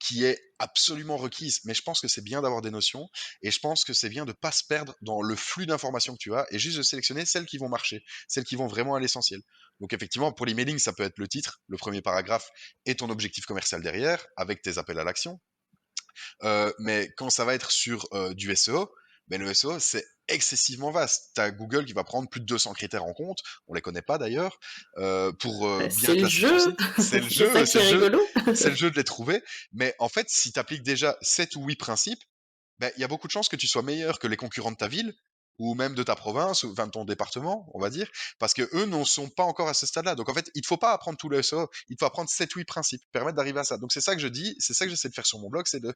qui est absolument requise, mais je pense que c'est bien d'avoir des notions et je pense que c'est bien de pas se perdre dans le flux d'informations que tu as et juste de sélectionner celles qui vont marcher, celles qui vont vraiment à l'essentiel. Donc effectivement, pour l'emailing, ça peut être le titre, le premier paragraphe et ton objectif commercial derrière avec tes appels à l'action. Mais quand ça va être sur du SEO, ben le SEO, c'est excessivement vaste. Tu as Google qui va prendre plus de 200 critères en compte, on les connaît pas d'ailleurs, pour bien C'est le classer ton jeu, site. C'est le c'est ça jeu, qui est rigolo. c'est le jeu de les trouver. Mais en fait, si tu appliques déjà 7 ou 8 principes, ben, il y a beaucoup de chances que tu sois meilleur que les concurrents de ta ville ou même de ta province, ou enfin de ton département, on va dire, parce que eux n'en sont pas encore à ce stade-là. Donc en fait, il ne faut pas apprendre tout le SEO, il faut apprendre 7 ou 8 principes, permettre d'arriver à ça. Donc c'est ça que je dis, c'est ça que j'essaie de faire sur mon blog, c'est de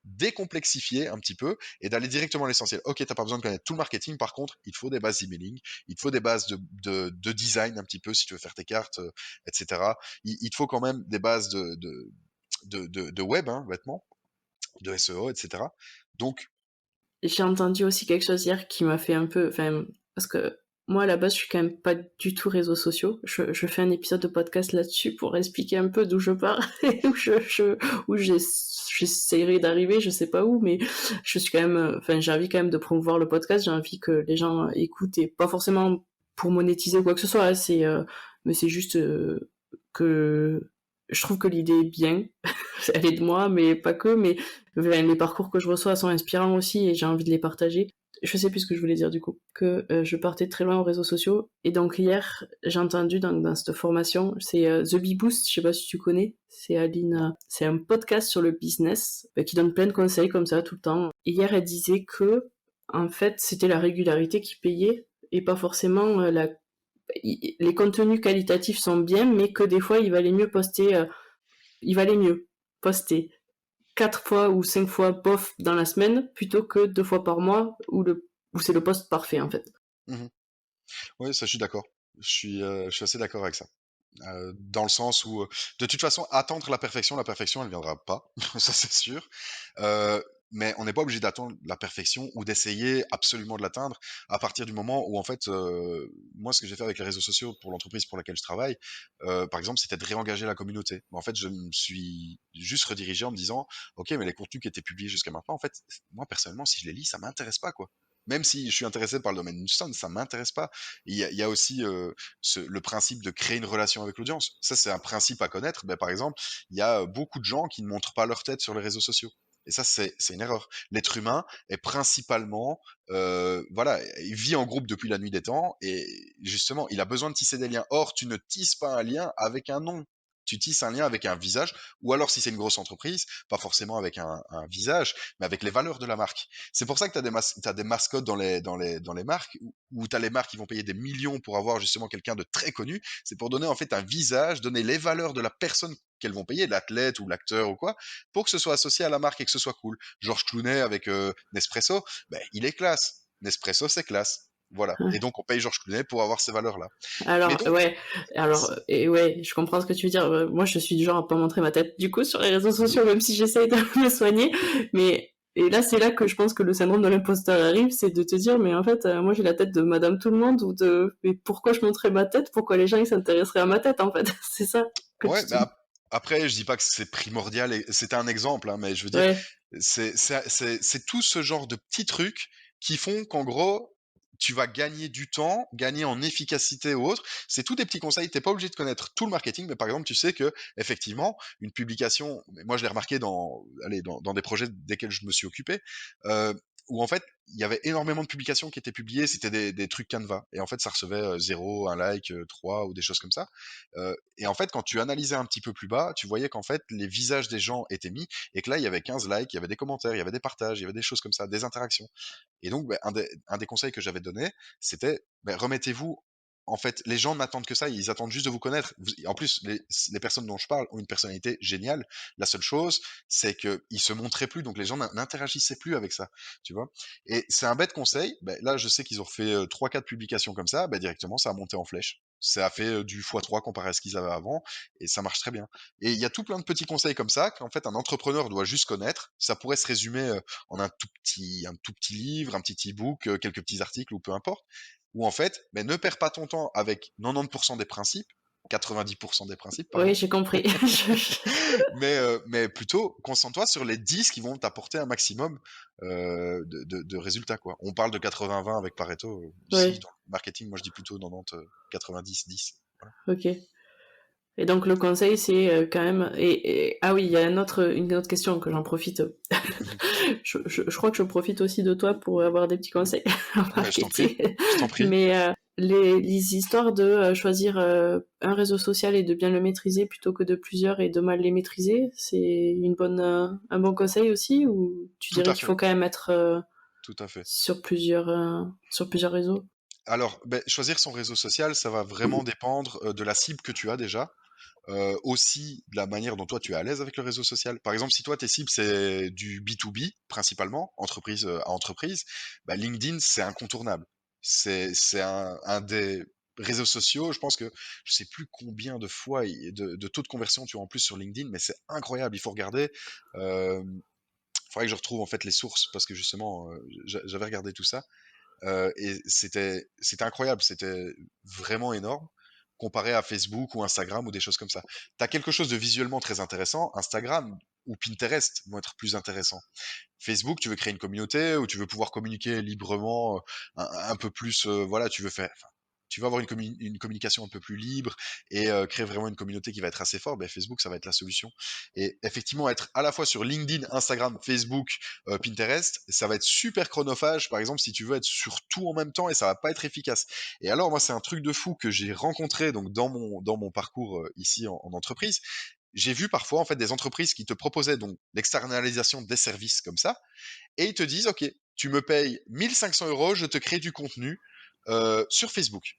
décomplexifier un petit peu et d'aller directement à l'essentiel. Ok, t'as pas besoin de connaître tout le marketing, par contre, il te faut des bases emailing, il te faut des bases de design un petit peu si tu veux faire tes cartes, etc. Il te faut quand même des bases de web, hein, vêtements, de SEO, etc. Donc, J'ai entendu aussi quelque chose hier qui m'a fait un peu, enfin, parce que moi à la base je suis quand même pas du tout réseaux sociaux. Je fais un épisode de podcast là-dessus pour expliquer un peu d'où je pars et où j'essaierai d'arriver, je sais pas où, mais je suis quand même, enfin j'ai envie quand même de promouvoir le podcast. J'ai envie que les gens écoutent et pas forcément pour monétiser ou quoi que ce soit. Hein, mais c'est juste que je trouve que l'idée est bien. Elle est de moi, mais pas que. Mais les parcours que je reçois sont inspirants aussi et j'ai envie de les partager. Je sais plus ce que je voulais dire du coup. Que je partais très loin aux réseaux sociaux. Et donc hier, j'ai entendu dans cette formation, c'est The Bee Boost, je sais pas si tu connais. C'est Aline, non. c'est un podcast sur le business qui donne plein de conseils comme ça tout le temps. Et hier, elle disait que en fait, c'était la régularité qui payait et pas forcément les contenus qualitatifs sont bien, mais que des fois, il valait mieux poster 4 fois ou 5 fois bof dans la semaine plutôt que 2 fois par mois où c'est le post parfait en fait. Mhm. Oui, ça, je suis d'accord. Je suis assez d'accord avec ça. Dans le sens où, de toute façon, attendre la perfection, elle viendra pas, ça c'est sûr. Euh, mais on n'est pas obligé d'attendre la perfection ou d'essayer absolument de l'atteindre à partir du moment où, en fait, moi, ce que j'ai fait avec les réseaux sociaux pour l'entreprise pour laquelle je travaille, par exemple, c'était de réengager la communauté. En fait, je me suis juste redirigé en me disant, OK, mais les contenus qui étaient publiés jusqu'à maintenant, en fait, moi, personnellement, si je les lis, ça m'intéresse pas, quoi. Même si je suis intéressé par le domaine du sound, ça m'intéresse pas. Il y a aussi le principe de créer une relation avec l'audience. Ça, c'est un principe à connaître. Ben, par exemple, il y a beaucoup de gens qui ne montrent pas leur tête sur les réseaux sociaux. Et ça, c'est une erreur. L'être humain est principalement, voilà, il vit en groupe depuis la nuit des temps et justement, il a besoin de tisser des liens. Or, tu ne tisses pas un lien avec un nom. Tu tisses un lien avec un visage, ou alors si c'est une grosse entreprise, pas forcément avec un visage, mais avec les valeurs de la marque. C'est pour ça que tu as des mascottes dans les marques, où tu as les marques qui vont payer des millions pour avoir justement quelqu'un de très connu. C'est pour donner en fait un visage, donner les valeurs de la personne qu'elles vont payer, l'athlète ou l'acteur ou quoi, pour que ce soit associé à la marque et que ce soit cool. Georges Clooney avec Nespresso, ben, il est classe. Nespresso, c'est classe. Voilà. Et donc, on paye Georges Clooney pour avoir ces valeurs-là. Mais Alors donc, ouais, alors et ouais, je comprends ce que tu veux dire. Moi, je suis du genre à pas montrer ma tête du coup sur les réseaux sociaux, même si j'essaye de me soigner. Mais et là, c'est là que je pense que le syndrome de l'imposteur arrive, c'est de te dire, mais en fait, moi, j'ai la tête de Madame Tout le Monde ou de, mais pourquoi je montrais ma tête? Pourquoi les gens ils s'intéresseraient à ma tête en fait? C'est ça que ouais, tu te mais dis. après, je dis pas que c'est primordial, et c'était un exemple, hein, mais je veux dire, Ouais, c'est tout ce genre de petits trucs qui font qu'en gros, tu vas gagner du temps, gagner en efficacité ou autre. C'est tous des petits conseils. T'es pas obligé de connaître tout le marketing, mais par exemple, tu sais que effectivement, une publication, mais moi je l'ai remarqué allez, dans des projets desquels je me suis occupé, euh, où en fait, il y avait énormément de publications qui étaient publiées, c'était des trucs Canva, et en fait, ça recevait 0, un like, 3 ou des choses comme ça. Et en fait, quand tu analysais un petit peu plus bas, tu voyais qu'en fait, les visages des gens étaient mis et que là, il y avait 15 likes, il y avait des commentaires, il y avait des partages, il y avait des choses comme ça, des interactions. Et donc, ben, un des conseils que j'avais donné, c'était ben, remettez-vous. En fait, les gens n'attendent que ça, ils attendent juste de vous connaître. En plus, les personnes dont je parle ont une personnalité géniale. La seule chose, c'est qu'ils se montraient plus, donc les gens n'interagissaient plus avec ça, tu vois. Et c'est un bête conseil. Ben, là, je sais qu'ils ont fait 3-4 publications comme ça, ben, directement, ça a monté en flèche. Ça a fait du x3 comparé à ce qu'ils avaient avant, et ça marche très bien. Et il y a tout plein de petits conseils comme ça qu'en fait un entrepreneur doit juste connaître. Ça pourrait se résumer en un tout petit livre, un petit e-book, quelques petits articles ou peu importe, où en fait, mais ne perds pas ton temps avec 90% des principes, 90% des principes, oui, pardon, j'ai compris. mais plutôt concentre-toi sur les 10 qui vont t'apporter un maximum de résultats, quoi. On parle de 80-20 avec Pareto ici Ouais, dans le marketing, moi je dis plutôt 90, 90-10. Voilà. ok. Et donc le conseil, c'est quand même. Ah oui, il y a une autre question que j'en profite. Je crois que je profite aussi de toi pour avoir des petits conseils en Mais je t'en prie, marketing. je t'en prie. Mais les histoires de choisir un réseau social et de bien le maîtriser plutôt que de plusieurs et de mal les maîtriser, c'est un bon conseil aussi, ou tu Tout dirais à qu'il fait, faut quand même être tout à fait. sur plusieurs réseaux? Alors, ben, choisir son réseau social, ça va vraiment dépendre de la cible que tu as déjà, aussi de la manière dont toi tu es à l'aise avec le réseau social. Par exemple, si toi tes cibles c'est du B2B principalement, entreprise à entreprise, bah, LinkedIn c'est incontournable. C'est un des réseaux sociaux, je pense que je sais plus combien de fois de taux de conversion tu as en plus sur LinkedIn, mais c'est incroyable. Il faut regarder. Il faudrait que je retrouve en fait les sources parce que justement j'avais regardé tout ça. Et c'était incroyable, c'était vraiment énorme comparé à Facebook ou Instagram ou des choses comme ça. Tu as quelque chose de visuellement très intéressant, Instagram ou Pinterest vont être plus intéressants. Facebook, tu veux créer une communauté ou tu veux pouvoir communiquer librement, un peu plus, voilà, tu veux avoir une communication un peu plus libre et créer vraiment une communauté qui va être assez forte, ben Facebook, ça va être la solution. Et effectivement, être à la fois sur LinkedIn, Instagram, Facebook, Pinterest, ça va être super chronophage, par exemple, si tu veux être sur tout en même temps et ça va pas être efficace. Et alors, moi, c'est un truc de fou que j'ai rencontré donc dans mon parcours ici en entreprise. J'ai vu parfois en fait des entreprises qui te proposaient donc l'externalisation des services comme ça, et ils te disent, OK, tu me payes 1500 euros, je te crée du contenu sur Facebook.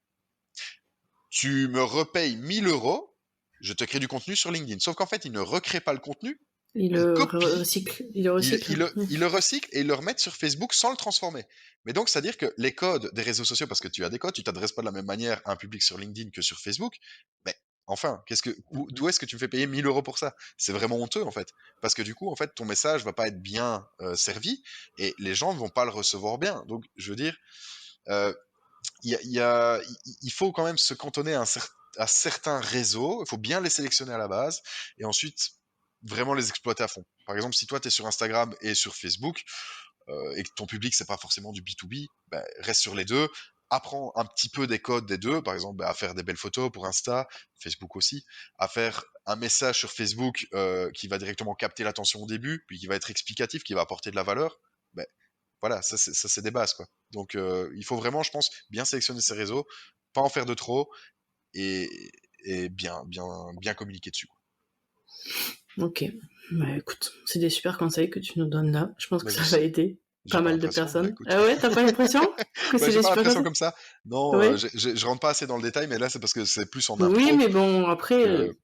Tu me repayes 1000 euros, je te crée du contenu sur LinkedIn. Sauf qu'en fait, ils ne recréent pas le contenu, Il ils le copient, recycle. Il le recycle. ils le recyclent et ils le remettent sur Facebook sans le transformer. Mais donc, c'est-à-dire que les codes des réseaux sociaux, parce que tu as des codes, tu t'adresses pas de la même manière à un public sur LinkedIn que sur Facebook, mais enfin, d'où est-ce que tu me fais payer 1000 euros pour ça? C'est vraiment honteux, en fait. Parce que du coup, en fait, ton message va pas être bien servi et les gens ne vont pas le recevoir bien. Donc, je veux dire, euh, il faut quand même se cantonner à certains réseaux, il faut bien les sélectionner à la base, et ensuite vraiment les exploiter à fond. Par exemple, si toi tu es sur Instagram et sur Facebook, et que ton public c'est pas forcément du B2B, bah, reste sur les deux, apprends un petit peu des codes des deux, par exemple à faire des belles photos pour Insta, Facebook aussi, à faire un message sur Facebook qui va directement capter l'attention au début, puis qui va être explicatif, qui va apporter de la valeur. Bah, voilà, ça c'est des bases quoi. Donc il faut vraiment, je pense, bien sélectionner ses réseaux, pas en faire de trop et, et bien communiquer dessus, quoi. Ok. Bah, écoute, c'est des super conseils que tu nous donnes là. Je pense que Bah, ça va aider j'ai pas pas mal de l'impression, bah personnes. écoute. Ah ouais, t'as pas l'impression que Bah, c'est j'ai des pas super l'impression conseils? comme ça. Non, Ouais. je rentre pas assez dans le détail, mais là c'est parce que c'est plus en Oui, impro mais bon, après, que.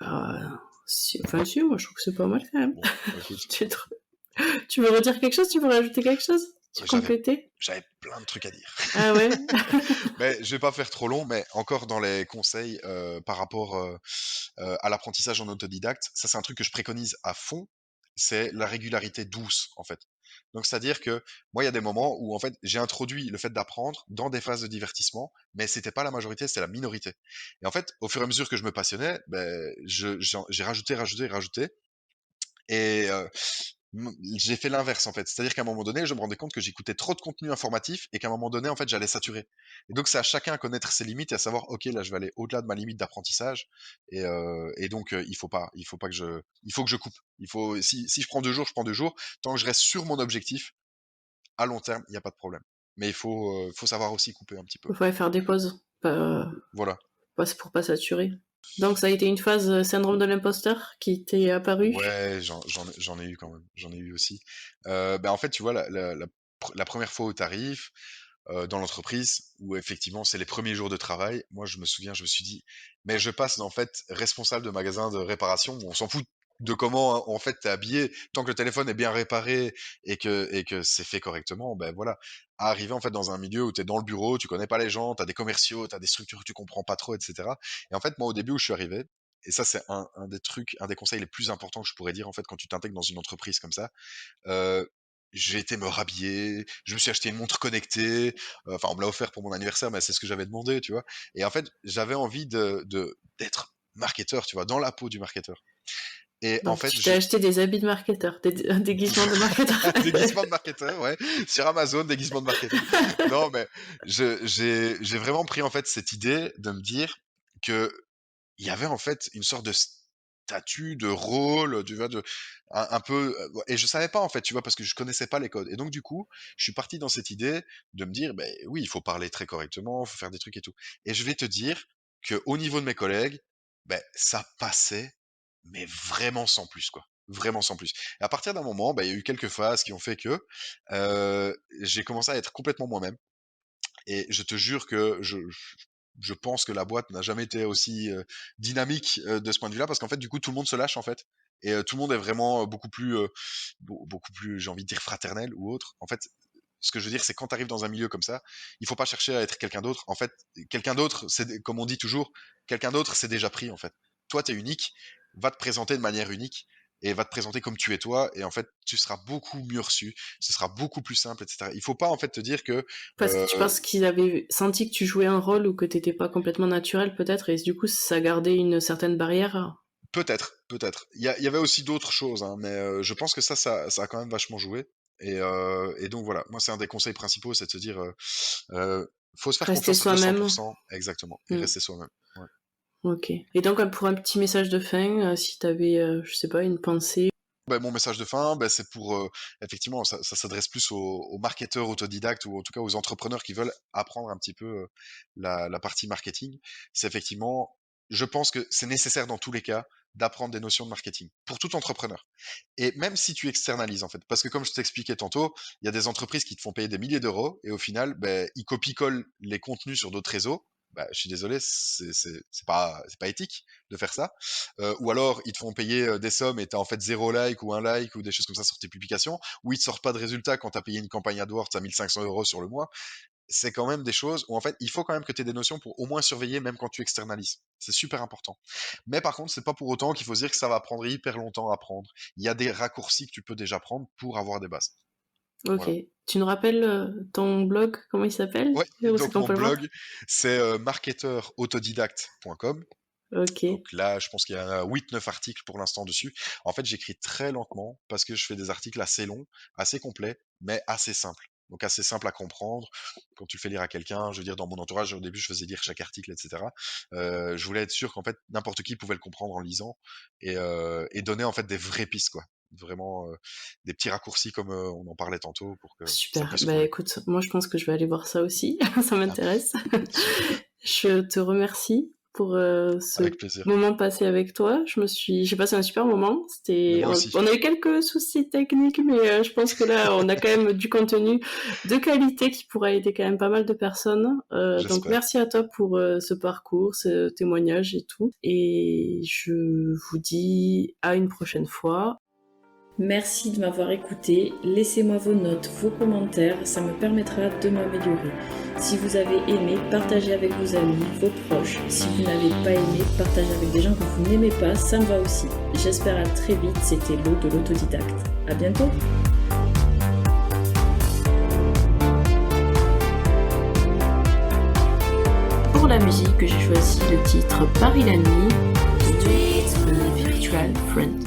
enfin, si, moi je trouve que c'est pas mal quand même. Bon, écoute, Tu veux redire quelque chose? Tu veux rajouter quelque chose? Tu veux j'avais compléter? j'avais plein de trucs à dire. Ah ouais? Mais je vais pas faire trop long, mais encore dans les conseils par rapport à l'apprentissage en autodidacte, ça c'est un truc que je préconise à fond, c'est la régularité douce en fait. Donc c'est-à-dire que moi il y a des moments où en fait j'ai introduit le fait d'apprendre dans des phases de divertissement, mais c'était pas la majorité, c'était la minorité. Et en fait, au fur et à mesure que je me passionnais, ben, j'ai rajouté, et j'ai fait l'inverse en fait. C'est-à-dire qu'à un moment donné, je me rendais compte que j'écoutais trop de contenu informatif et qu'à un moment donné, en fait, j'allais saturer. Et donc, c'est à chacun à connaître ses limites et à savoir, ok, là, je vais aller au-delà de ma limite d'apprentissage. Et donc, il faut pas que il faut que je coupe. Si je prends 2 jours, je prends 2 jours. Tant que je reste sur mon objectif, à long terme, il n'y a pas de problème. Mais faut savoir aussi couper un petit peu. Il faudrait faire des pauses. Voilà. C'est pour pas saturer. Donc ça a été une phase syndrome de l'imposteur qui t'est apparu. Ouais, j'en ai eu quand même. J'en ai eu aussi. Ben en fait, tu vois, la première fois où tu arrives, dans l'entreprise où effectivement c'est les premiers jours de travail. Moi, je me souviens, je me suis dit, mais je passe en fait responsable de magasin de réparation. On s'en fout de comment en fait t'es habillé, tant que le téléphone est bien réparé et que c'est fait correctement. Ben voilà, à arriver en fait dans un milieu où t'es dans le bureau, tu connais pas les gens, t'as des commerciaux, t'as des structures que tu comprends pas trop, etc. Et en fait, moi au début où je suis arrivé. Et ça, c'est un des trucs, un des conseils les plus importants que je pourrais dire en fait quand tu t'intègres dans une entreprise comme ça. Euh, j'ai été me rhabiller, je me suis acheté une montre connectée, enfin on me l'a offert pour mon anniversaire, mais c'est ce que j'avais demandé, tu vois. Et en fait, j'avais envie d'être marketeur, tu vois, dans la peau du marketeur. Et en Donc fait, tu t'es acheté des habits de marketeur, un déguisement de marketeur. déguisement de marketeur, ouais, sur Amazon, déguisement de marketeur. Non, mais j'ai vraiment pris en fait cette idée de me dire que il y avait en fait une sorte de statut, de rôle, tu vois, un peu, et je savais pas en fait, tu vois, parce que je connaissais pas les codes. Et donc du coup, je suis parti dans cette idée de me dire, ben oui, il faut parler très correctement, il faut faire des trucs et tout. Et je vais te dire que au niveau de mes collègues, ben ça passait, mais vraiment sans plus, quoi. Vraiment sans plus. Et à partir d'un moment, ben, il y a eu quelques phases qui ont fait que j'ai commencé à être complètement moi-même. Et je te jure que je pense que la boîte n'a jamais été aussi dynamique de ce point de vue-là, parce qu'en fait, du coup, tout le monde se lâche en fait, et tout le monde est vraiment beaucoup plus, j'ai envie de dire fraternel ou autre. En fait, ce que je veux dire, c'est quand tu arrives dans un milieu comme ça, il faut pas chercher à être quelqu'un d'autre. En fait, quelqu'un d'autre, c'est comme on dit toujours, quelqu'un d'autre, c'est déjà pris en fait. Toi, tu es unique, va te présenter de manière unique et va te présenter comme tu es toi, et en fait, tu seras beaucoup mieux reçu, ce sera beaucoup plus simple, etc. Il faut pas en fait te dire que Parce que tu penses qu'ils avaient senti que tu jouais un rôle ou que t'étais pas complètement naturel peut-être et du coup ça gardait une certaine barrière. peut-être. Il y avait aussi d'autres choses, hein, mais je pense que ça a quand même vachement joué. Et donc voilà, moi c'est un des conseils principaux, c'est de se dire, euh, faut se faire Rester confiance à soi-même. 200%, exactement, et Mm. rester soi-même. Ouais. Ok. Et donc pour un petit message de fin, si t'avais, je sais pas, une pensée. Ben, mon message de fin, ben, c'est pour effectivement, ça s'adresse plus aux marketeurs autodidactes ou en tout cas aux entrepreneurs qui veulent apprendre un petit peu la partie marketing. C'est effectivement je pense que c'est nécessaire dans tous les cas d'apprendre des notions de marketing pour tout entrepreneur. Et même si tu externalises, en fait, parce que comme je t'expliquais tantôt, il y a des entreprises qui te font payer des milliers d'euros et au final, ils copie-collent les contenus sur d'autres réseaux. Je suis désolé, c'est pas éthique de faire ça. Ou alors, ils te font payer des sommes et t'as en fait 0 like ou 1 like ou des choses comme ça sur tes publications, ou ils te sortent pas de résultats quand t'as payé une campagne AdWords à 1500 € sur le mois. C'est quand même des choses où en fait il faut quand même que tu aies des notions pour au moins surveiller même quand tu externalises. C'est super important. Mais par contre, c'est pas pour autant qu'il faut se dire que ça va prendre hyper longtemps à apprendre. Il y a des raccourcis que tu peux déjà prendre pour avoir des bases. Ok. Voilà. Tu nous rappelles ton blog, comment il s'appelle? Ouais, Où c'est donc qu'on mon peut le voir? blog, c'est marketerautodidacte.com. Ok. Donc là, je pense qu'il y a 8-9 articles pour l'instant dessus. En fait, j'écris très lentement parce que je fais des articles assez longs, assez complets, mais assez simples. Donc assez simple à comprendre. Quand tu le fais lire à quelqu'un, je veux dire, dans mon entourage, au début, je faisais lire chaque article, etc. Je voulais être sûr qu'en fait, n'importe qui pouvait le comprendre en lisant et donner en fait des vraies pistes, quoi. Vraiment des petits raccourcis comme on en parlait tantôt pour que ça Super. puisse Bah rouler. écoute, moi je pense que je vais aller voir ça aussi. Ça Ah, m'intéresse. super, Je te remercie pour ce avec plaisir. moment passé avec toi. J'ai passé un super moment. Mais moi aussi. On a eu quelques soucis techniques, mais je pense que là, on a quand même du contenu de qualité qui pourra aider quand même pas mal de personnes. Donc J'espère. merci à toi pour ce parcours, ce témoignage et tout. Et je vous dis à une prochaine fois. Merci de m'avoir écouté, laissez-moi vos notes, vos commentaires, ça me permettra de m'améliorer. Si vous avez aimé, partagez avec vos amis, vos proches. Si vous n'avez pas aimé, partagez avec des gens que vous n'aimez pas, ça me va aussi. J'espère à très vite, c'était Lo de l'autodidacte. À bientôt! Pour la musique, j'ai choisi le titre Paris la nuit de Virtual Friend.